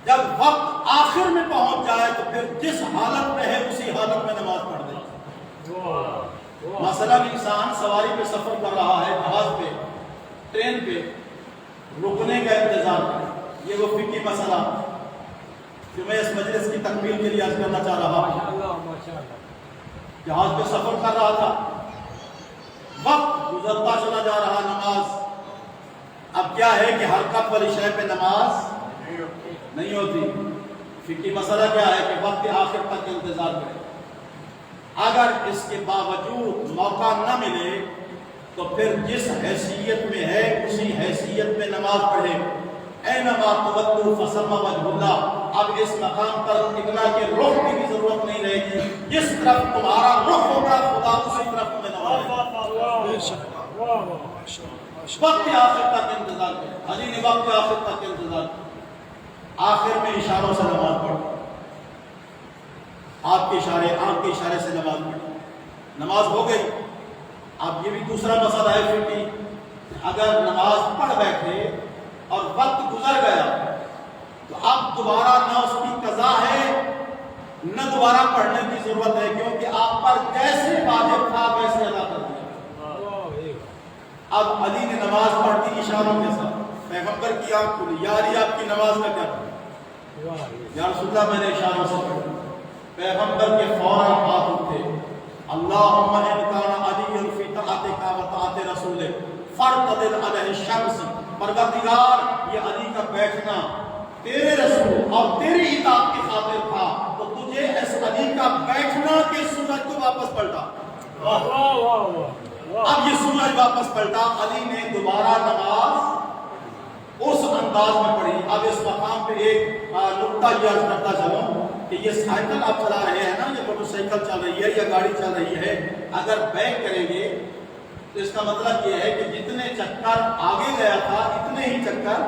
[SPEAKER 6] جب وقت آخر تو پھر جس حالت میں ہے اسی حالت میں نماز پڑھ دے. مثلاً انسان سواری پہ سفر کر رہا ہے، جہاز پہ، ٹرین پہ، رکنے کا انتظار کرے. یہ وہ فقہی مسئلہ جو میں اس مجلس کی تکمیل کے لیے عرض کرنا چاہ رہا ہوں. جہاز پہ سفر کر رہا تھا، وقت گزرتا چلا جا رہا نماز. اب کیا ہے کہ حرکت والی شے پہ نماز نہیں ہوتی. فقہی مسئلہ کیا ہے کہ وقت آخر تک انتظار کرے. اگر اس کے باوجود موقع نہ ملے تو پھر جس حیثیت میں ہے اسی حیثیت میں نماز پڑھے. اینما تولوا فثم وجہ اللہ. اب اس مقام پر قبلہ کے رخ کی بھی ضرورت نہیں رہے گی. جس طرف تمہارا رخ ہوگا خدا اسی طرف تمہیں نوازے. وقت آخر تک انتظار کرے. حجی نے وقت آخر تک انتظار کرے. آخر میں اشاروں سے نماز پڑھو. آپ کے اشارے، آنکھ کے اشارے سے نماز پڑھو. نماز ہو گئی. اب یہ بھی دوسرا مسئلہ ہے فقہی. اگر نماز پڑھ بیٹھے اور وقت گزر گیا تو اب دوبارہ نہ اس کی قضا ہے نہ دوبارہ پڑھنے کی ضرورت ہے، کیونکہ آپ پر جیسے واجب تھا ویسے ادا کر دیا. اب علی نے نماز پڑھ دی اشاروں کے ساتھ. پیغمبر کی آنکھ کھلی. یا علی آپ کی نماز کا کیا؟ یا رسول اللہ میں نے اشاروں سے پڑھی. پیغمبر کے فوراً ہاتھ اٹھے. اللہم ان کان علی فی طاعتک و طاعت رسولک فرتدل علیہ الشمس. پروردگار یہ علی کا بیٹھنا تیرے رسول اور تیری اطاعت کی خاطر تھا تو تجھے اس علی کا بیٹھنا کے سورج کو واپس پلٹا. اب یہ سورج واپس پلٹا. علی نے دوبارہ نماز اس انداز میں پڑھی. اب اس مقام پہ ایک نقطہ یہ عرض کرتا چلوں کہ یہ سائیکل آپ چلا رہے ہیں نا، یہ موٹر سائیکل چل رہی ہے یا گاڑی چل رہی ہے، اگر بیک کریں گے تو اس کا مطلب یہ ہے کہ جتنے چکر آگے گیا تھا اتنے ہی چکر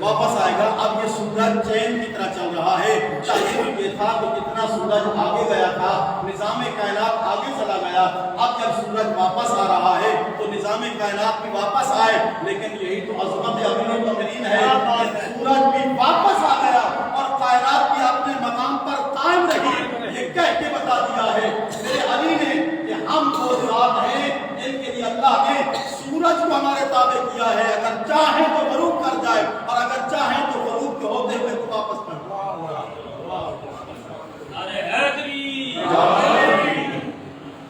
[SPEAKER 6] واپس آئے گا. اب یہ سورج چین کی طرح چل رہا ہے. چاہیے یہ تھا کہ جتنا سورج آگے گیا تھا نظام کائنات آگے چلا گیا. اب جب سورج واپس آ رہا ہے تو نظام کائنات بھی واپس آئے. لیکن یہی تو عظمت امیر المومنین ہے کہ سورج بھی واپس آ گیا اور کائنات بھی اپنے مقام پر قائم رہی. یہ کہہ کے بتا دیا ہے میرے علی نے کہ ہم وہ ذات ہیں جن کے لیے اللہ نے سورج کو ہمارے تابع کیا ہے. اگر چاہیں تو غروب کر جائے اور اگر چاہیں تو غروب کے ہوتے ہوئے تو واپس پڑھ.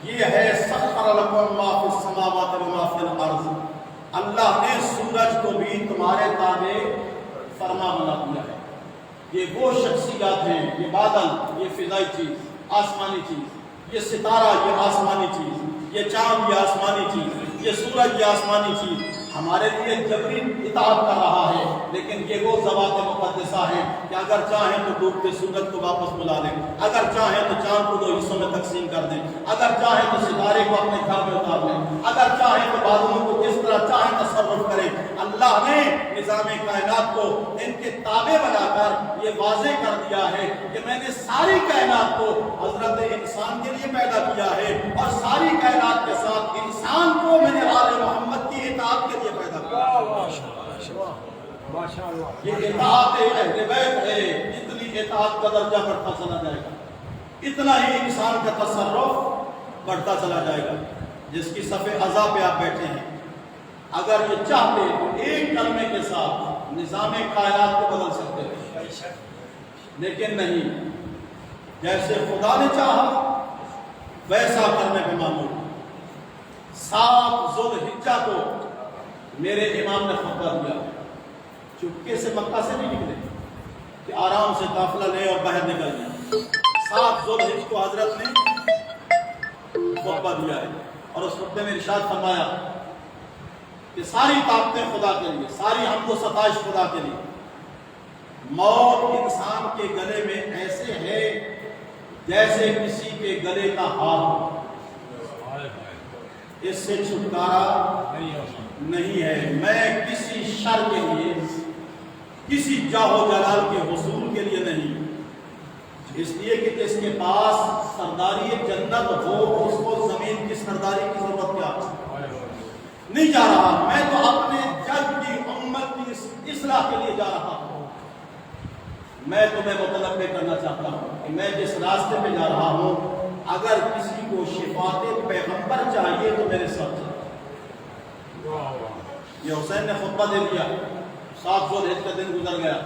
[SPEAKER 6] یہ ہے سخر لکم ما فی السماوات و ما فی الارض. اللہ نے سورج کو بھی تمہارے تابع فرما بنا دیا ہے. یہ وہ شخصیات ہیں، یہ بادل، یہ فضائی چیز، آسمانی چیز، یہ ستارہ، یہ آسمانی چیز، یہ چاند، یہ آسمانی چیز، یہ سورج، یہ آسمانی چیز ہمارے لیے جبری اطاعت کر رہا ہے. لیکن یہ وہ ذوات مقدسہ ہیں کہ اگر چاہیں تو ڈوبتے سورج کو واپس بلا دیں، اگر چاہیں تو چاند کو 2 حصوں میں تقسیم کر دیں، اگر چاہیں تو ستارے کو اپنے گھر میں اتار دیں، اگر چاہیں تو بادلوں کو جس طرح چاہیں تصرف کریں. اللہ نے نظام کائنات کو ان کے تابع بنا کر یہ واضح کر دیا ہے کہ میں نے ساری کائنات کو حضرت انسان کے لیے پیدا کیا ہے اور ساری کائنات کے ساتھ انسان کو میں نے آل محمد کی اطاعت کے لیے پیدا کیا. یہ اطاعت اہل بیت ہے. جتنی اطاعت کا درجہ بڑھتا چلا جائے گا اتنا ہی انسان کا تصرف بڑھتا چلا جائے گا. جس کی صف اعضاء پہ آپ بیٹھے ہیں اگر یہ چاہتے تو ایک کلمے کے ساتھ نظام کائنات کو بدل سکتے ہیں، لیکن نہیں. جیسے خدا نے چاہا ویسا کرنے پہ معمول. 7 ذوالحجہ کو میرے امام نے خطبہ دیا. چپکے سے مکہ سے نہیں نکلے کہ آرام سے قافلہ لے اور باہر نکل جائیں. 7 ذوالحجہ کو حضرت نے خطبہ دیا ہے اور اس خطبے میں ارشاد فرمایا کہ ساری طاقتیں خدا کے لیے، ساری حمد و ستائش خدا کے لیے. موت انسان کے گلے میں ایسے ہے جیسے کسی کے گلے کا ہار. اس سے چھٹکارا نہیں ہے. میں کسی شر کے لیے، کسی جاہ و جلال کے حصول کے لیے نہیں، اس لیے کہ اس کے پاس سرداری جنت ہو اس کو زمین کی سرداری کی ضرورت کیا نہیں جا رہا. میں تو اپنے جگ کی امت کی اصلاح کے لیے جا رہا ہوں. میں تمہیں متنبع کرنا چاہتا ہوں کہ میں جس راستے پہ جا رہا ہوں اگر کسی کو شفاعت پیغمبر چاہیے تو میرے ساتھ چلو۔ یہ حسین نے خطبہ دے دیا، 7 ذوالحجہ کا دن گزر گیا،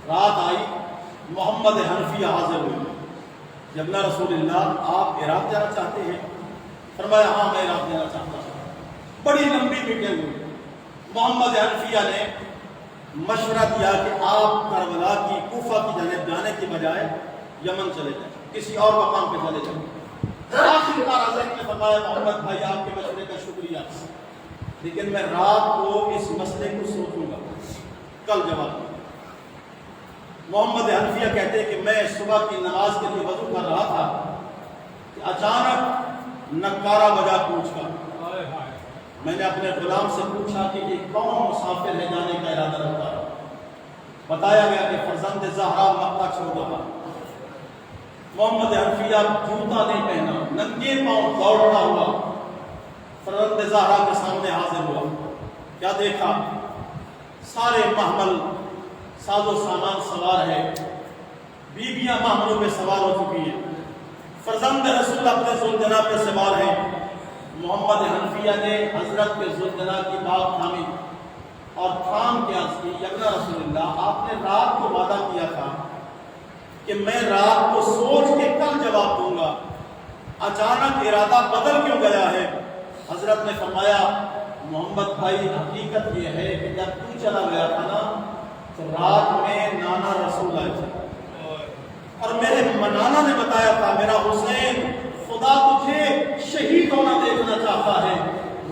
[SPEAKER 6] رات آئی، محمد حنفیہ حاضر ہوئی۔ جب نہ رسول اللہ آپ عراق جانا چاہتے ہیں؟ فرمایا ہاں میں عراق جانا چاہتا ہوں۔ بڑی لمبی میٹنگ ہوئی۔ محمد حنفیہ نے مشورہ دیا کہ آپ کربلا کی کوفہ کی جانب جانے کی بجائے یمن چلے جائیں، کسی اور مقام پہ چلے جائیں۔ آخر کار حضرت نے فرمایا محمد بھائی آپ کے مشورے کا شکریہ، لیکن میں رات کو اس مسئلے کو سوچوں گا، کل جواب دوں۔ محمد حنفیہ کہتے ہیں کہ میں صبح کی نماز کے لیے وضو کر رہا تھا کہ اچانک نکارہ بجا پوچھ کا۔ میں نے اپنے غلام سے پوچھا کہ یہ کون مسافر ہے جانے کا ارادہ رکھتا ہے؟ بتایا گیا کہ فرزند زہرا مکہ چھوڑ رہا۔ محمد حنفیہ جوتا نہیں پہنا، ننگے پاؤں دوڑتا ہوا فرزند زہرا کے سامنے حاضر ہوا۔ کیا دیکھا؟ سارے محمل ساز و سامان سوار ہے، بیویاں محملوں پہ سوار ہو چکی ہیں، فرزند رسول اپنے ذوالجناح پہ سوار ہیں۔ محمد حنفیہ نے حضرت کے ذوالجناح کی بات تھامی اور تھام کے عرض کی، یبنا رسول اللہ آپ نے رات کو وعدہ کیا تھا کہ میں رات کو سوچ کے کل جواب دوں گا، اچانک ارادہ بدل کیوں گیا ہے؟ حضرت نے فرمایا محمد بھائی حقیقت یہ ہے کہ جب تو چلا گیا تھا نا تو رات میں نانا رسول آئے تھے اور میرے نانا نے بتایا تھا میرا حسین خدا تجھے شہید ہونا دیکھنا چاہتا ہے۔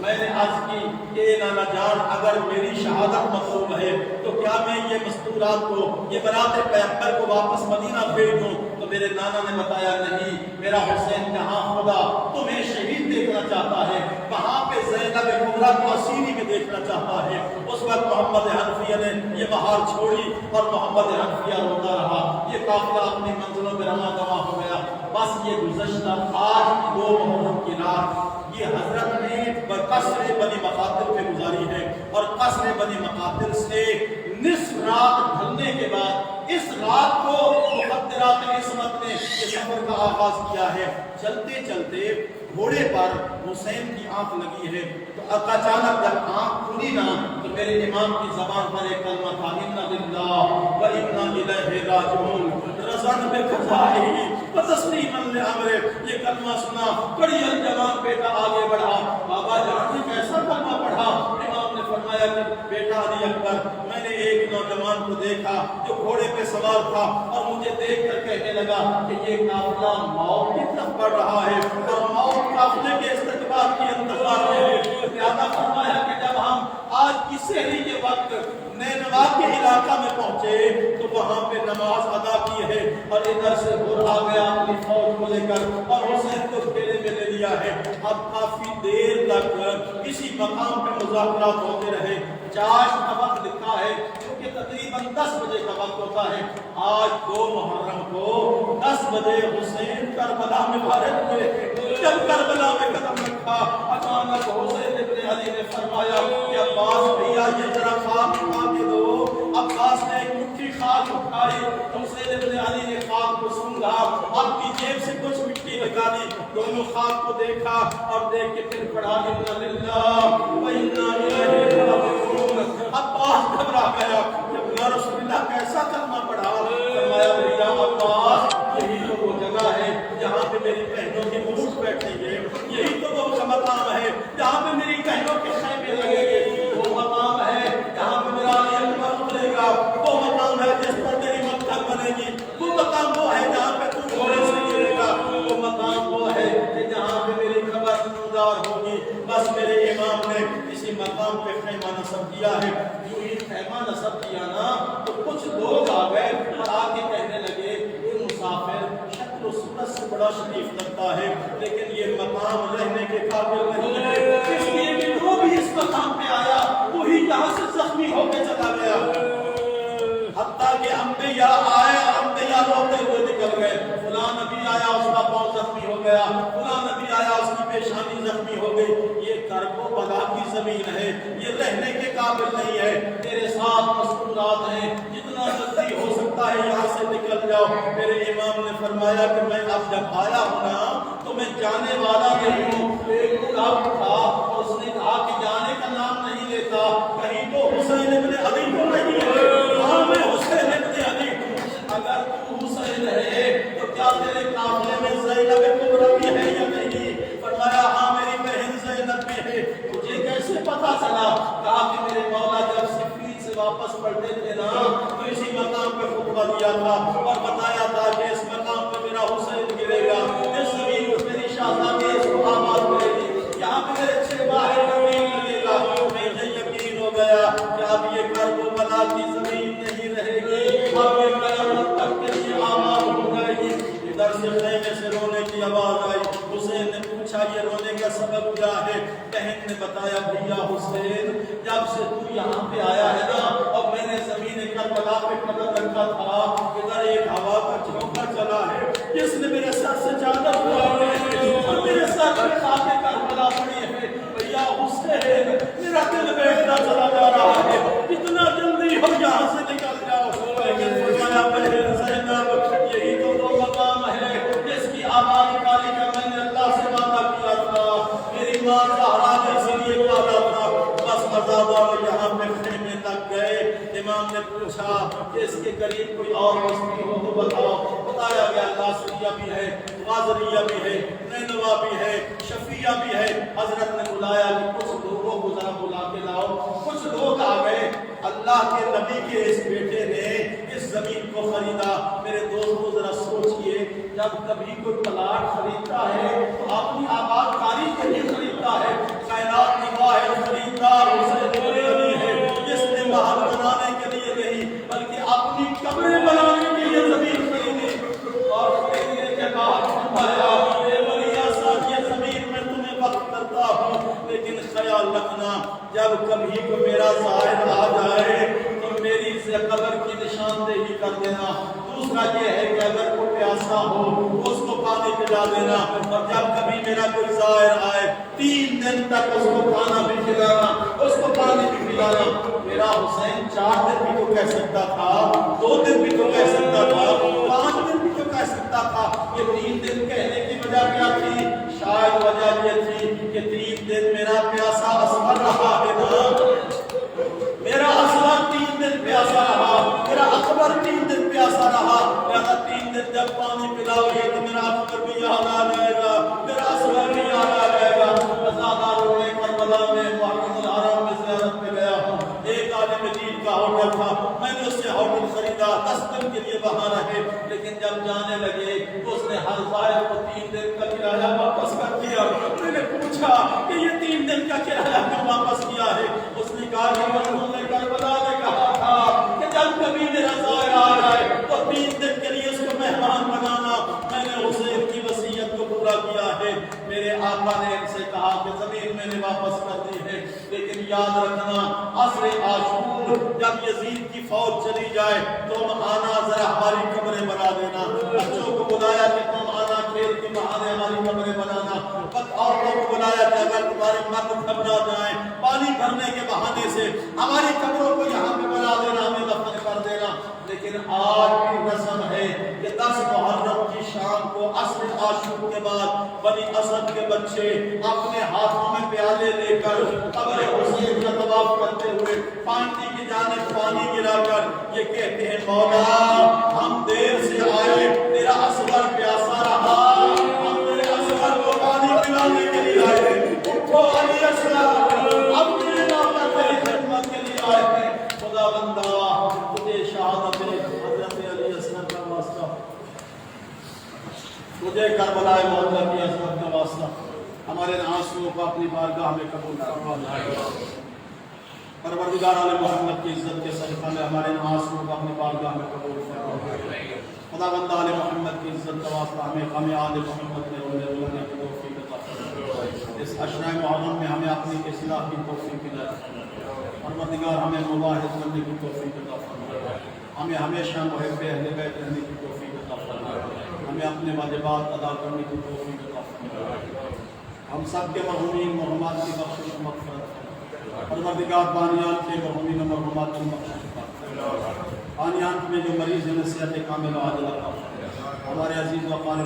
[SPEAKER 6] میں نے عرض کی کہ نانا جان اگر میری شہادت مطلوب ہے تو کیا میں یہ مستورات کو، یہ برات پیغمبر کو واپس مدینہ بھیج دوں؟ تو میرے نانا نے بتایا نہیں، میرا حسین جہاں خدا تمہیں شہید دیکھنا چاہتا ہے وہاں پہ زینب کبریٰ کو اسیری میں دیکھنا چاہتا ہے۔ اس وقت محمد حنفیہ نے یہ مہار چھوڑی اور محمد حنفیہ روتا رہا۔ یہ قافلہ اپنی منزلوں پہ رواں دواں ہو گیا۔ بس یہ گزشتہ آج کی 2 محرم کی رات یہ حضرت نے قصر بنی مقاتل پہ گزاری ہے، اور قصر بنی مقاتل سے نصف رات ڈھلنے کے بعد اس رات کو مقدرات عصمت نے یہ سفر کا آغاز کیا ہے۔ چلتے چلتے گھوڑے پر حسین کی آنکھ لگی ہے تو اچانک جب آنکھ کھلی نا تو میرے امام کی زبان پر ایک کلمہ تھا، اِنَّ لِلَّهِ وَإِنَّا إِلَيْهِ رَاجِعُونَ، رضن بِقَضَائِهِ وَتَسْلِيمًا لِأَمْرِهِ۔ یہ کلمہ سنا، بڑی الجوان بیٹا آگے بڑھا۔ بابا جان نے کیسا کلمہ پڑھا؟ امام نے فرمایا کہ بیٹا علی اکبر، میں نے ایک نوجوان کو دیکھا جو گھوڑے پہ سوار تھا اور مجھے دیکھ کر کہنے لگا کہ یہ قافلہ موت کی طرف بڑھ رہا ہے اور موت قافلے کے استقبال کی انتظار میں ہے۔ لہذا فرمایا کہ جب ہم آج کی سحری کے وقت نینوا کے علاقہ میں پہنچے تو وہاں پہ نماز ادا کی ہے اور ادھر سے غور آ گیا اپنی فوج کو لے کر اور حسین کو گھیرے میں لے لیا ہے۔ اب کافی دیر تک اسی مقام پہ مذاکرات ہوتے رہے۔ چاش کا وقت لکھا ہے کیونکہ تقریباً 10 بجے کا وقت ہوتا ہے۔ آج 2 محرم کو 10 بجے حسین کربلا میں بھارت ہوئے۔ جب کربلا میں قدم رکھا اچانک حسین ابن علی نے فرمایا کہ عباس بھیا یہ ذرا خاک اٹھا کے دو۔ عباس نے ایک مٹھی خاک اٹھائی، حسین ابن علی نے خاک کو سونگا، اپنی جیب سے کچھ مٹی نکالی، دونوں خاک کو دیکھا اور دیکھ کے پھر پڑھا اِنَّ لِلَّهِ وَإِنَّا إِلَيْهِ رَاجِعُونَ۔ عباس گھبرا گیا، جب یا رسول اللہ کیسا کلمہ پڑھا؟ فرمایا بھیا عباس یہی تو وہ جگہ ہے جہاں پہ میری بہنوں کی مجھ بیٹھیں گے، یہی تو وہ مقام ہے جہاں پہ میری بہنوں کے خیمے لگیں گے، وہ مقام ہے جہاں پہ میرا علی اکبر اترے گا، وہ مقام ہے جس پر تیری مقتل بنے گی، وہ مقام وہ ہے جہاں پہ تو گھوڑے سے گرے گا، وہ مقام وہ ہے کہ جہاں پہ میری خبر نمودار ہوگی۔ بس میرے امام نے اسی مقام پہ خیمہ نصب کیا ہے۔ جو یہ خیمہ نصب کیا نا تو کچھ لوگ آ گئے اور آ کے کہنے لگے یہ مسافر شکل و صورت سے بڑا شریف لگتا ہے لیکن یہ مقام رہنے کے قابل نہیں ہے، اس لیے کہ جو بھی اس مقام پہ آیا وہی یہاں سے زخمی ہو کے چلا گیا۔ حتیٰ کہ انبیاء آئے اور انبیاء روتے ہوئے نکل گئے، فلاں نبی آیا اس کا پاؤں زخمی ہو گیا، فلاں نبی آیا اس کی پیشانی زخمی ہو گئی۔ یہ کرب و بلا کی زمین ہے، یہ رہنے کے قابل نہیں ہے۔ تیرے ساتھ مستورات ہیں، جتنا جلدی ہو سکتا لگتا ہے یہاں سے نکل جاؤ. میرے امام نے فرمایا کہ میں اب جب آیا ہوں نا تو میں جانے والا نہیں ہوں. ایک بڑھا تھا اور اس نے کہا کہ جانے کا نام نہیں لیتا, کہیں تو حسین ابن علی تو نہیں ہے. ہاں میں حسین ابن علی ہوں. اگر تو حسین ہے تو کیا تیرے قافلے میں زینب کبریٰ بھی ہے یا نہیں؟ فرمایا ہاں میری بہن زینب بھی ہے. مجھے کیسے پتا چلا؟ کہا کہ میرے مولا جب صفین سے واپس پڑھتے تھے نا تو اسی مقام پہ خطبہ دیا تھا اور بتایا تھا کہ اس مقام پہ میرا حسین گرے گا, اس زمین پر میری شہزادی اس کو آباد کرے گی, یہاں پہ میرے چھ باہر زمین ملے گا. مجھے یقین ہو گیا کہ اب یہ کربلا کی زمین نہیں رہے گی, اب یہ قیامت تک کے لیے آباد ہو جائے گی. ادھر سے خیمے سے رونے کی آواز آئی. حسین نے پوچھا یہ رونے کا سبب کیا ہے؟ بہن نے بتایا بھیا حسین جب سے تو یہاں پہ آیا ہے نا اور میں نے زمین کربلا پہ قدم رکھا تھا, ادھر ایک ہوا کا جھونکا چلا ہے جس نے میرے سر سے چادر اڑائی ہے اور میرے سر پہ خاک کربلا پڑی ہے. بھیا حسین میرا دل بیٹھتا چلا جا رہا ہے, اتنا جلدی ہم یہاں سے نکل جاؤ. لیکن فرمایا بہن زینب یہی تو وہ مقام ہے جس کی آباد کاری کا میں نے اللہ سے وعدہ کیا تھا. میری ماں زہرا نے اسی لیے وعدہ تھا. بس آزادہ میں یہاں پہ خیمے تک گئے. امام نے پوچھا کہ اس کے قریب کوئی اور بستی ہو تو بتاؤ. بتایا گیا لاسریہ بھی ہے, غازریہ بھی ہے, نینوا بھی ہے, شفیہ بھی ہے. حضرت نے بلایا کہ کچھ لوگوں کو ذرا بلا کے لاؤ. کچھ لوگ آ گئے. اللہ کے نبی کے اس بیٹے نے اس زمین کو خریدا. میرے دوستوں ذرا سوچئے, جب کبھی کوئی پلاٹ خریدتا ہے تو اپنی آباد کاری کے لیے خریدتا ہے. کائنات کی واحد خریدار حسین ابن علی ہے جس نے محل بنانے کے لیے نہیں بلکہ اپنی قبریں بنانے کے لیے زمین خریدی. اور خریدنے کے بعد فرمایا اے ولی صاحب یہ زمین میں تمہیں وقت کرتا ہوں, لیکن خیال رکھنا جب کبھی کو میرا زائر آ جائے تو میری سے قبر کی نشاندہی کر دینا. دوسرا یہ ہے کہ اگر کوئی پیاسا ہو اس کو پانی پلا دینا, اور جب کبھی میرا کوئی زائر آئے 3 دن تک اس کو کھانا بھی کھلانا, اس کو پانی بھی پلانا. میرا حسین 4 دن بھی تو کہہ سکتا تھا, 2 دن بھی تو کہہ سکتا تھا, 5 دن بھی تو کہہ سکتا تھا. یہ 3 دن کہنے کی وجہ کیا تھی؟ شاید وجہ یہ تھی کہ 3 دن میرا پیاسا اصغر رہا ہے نا, میرا اصغر 3 دن پیاسا رہا, میرا اکبر 3 دن پیاسا رہا. لہذا 3 دن جب پانی پلاؤ گے تو میرا اکبر بھی یاد آ جائے گا, میرا اصغر بھی یاد آ جائے گا. ازادار رونے کربلا میں محرم الحرام میں زیارت پہ گیا ہوں. ایک عالم دین کا ہوٹل تھا, میں نے اس سے ہوٹل خریدا. 10 دن کے لیے وہاں رہے, لیکن جب جانے لگے تو اس نے ہر زائر کو 3 دن کا کرایہ واپس کر دیا. میں نے پوچھا کہ یہ 3 دن کا کرایہ کیوں واپس کیا ہے؟ اس نے کہا کہ مرحوم نے کربلا نے کہا تھا کہ جب کبھی میرا زائر آ جائے تو 3 دن کے لیے اس کو مہمان بنانا. میں نے حسین کی وصیت کو پورا کیا ہے. میرے آقا نے ان سے کہا کہ زمین میں نے واپس کر دی ہے, لیکن یاد رکھنا عصر عاشور جب یزید کی فوج چلی جائے تم آنا ذرا ہماری قبریں بنا دینا. بچوں کو بلایا کہ تم آنا کھیل کے بہانے ہماری قبریں بنانا. عورتوں کو بلایا کہ اگر تمہارے مرد گھبرا جائیں پانی بھرنے کے بہانے سے ہماری قبروں کو یہاں پہ بنا دینا, ہمیں دفن کر دینا. لیکن آج بھی رسم ہے کہ 10 محرم کی شام کو عصر عاشور کے بعد بنی اسد کے بچے اپنے ہاتھوں میں پیالے لے کر قبر حسین کا طواف کرتے ہوئے پانی کی جانب پانی گرا کر یہ کہتے ہیں مولا ہم دیر سے آئے, تیرا اصغر پیاسا رہا, ہم تیرے اصغر کو پانی پلانے کے لیے آئے. اٹھو علی اصغر, اب تیرے نام پر تیری خدمت کے لیے آئے ہیں. خدا بندہ تجھے شہادت حضرت علی اصغر کا واسطہ, تجھے کربلا محمد کی عظمت کا واسطہ, ہمارے آنسوؤں کو اپنی بارگاہ میں قبول فرما. پروردگار عالم محمد کی عزت کے صدقہ میں ہمارے آنسوؤں کو اپنی بارگاہ میں قبول فرما. خدا بندہ عالم محمد کی عزت کا واسطہ ہمیں آل محمد میں رونے کی توفیق عطا فرما. اس عشرہ محرم میں ہمیں اپنی اصلاح کی توفیق عطا فرما. پروردگار ہمیں مواحد بننے کی توفیق عطا فرما. ہمیں ہمیشہ محب اہل بیت رہنے کی توفیق عطا فرما. ہمیں اپنے واجبات ادا کرنے کی توفیق عطا فرما. ہم سب کے مرحومین مرحومات کی بخشش و مغفرت فرما. پروردگار بانیان کے مرحومین و مرحومات کی بخشش فرما. آنیان میں جو مریض ہیں صحت کامل و عاجلہ عطا فرما ہمارے عزیز و اقارب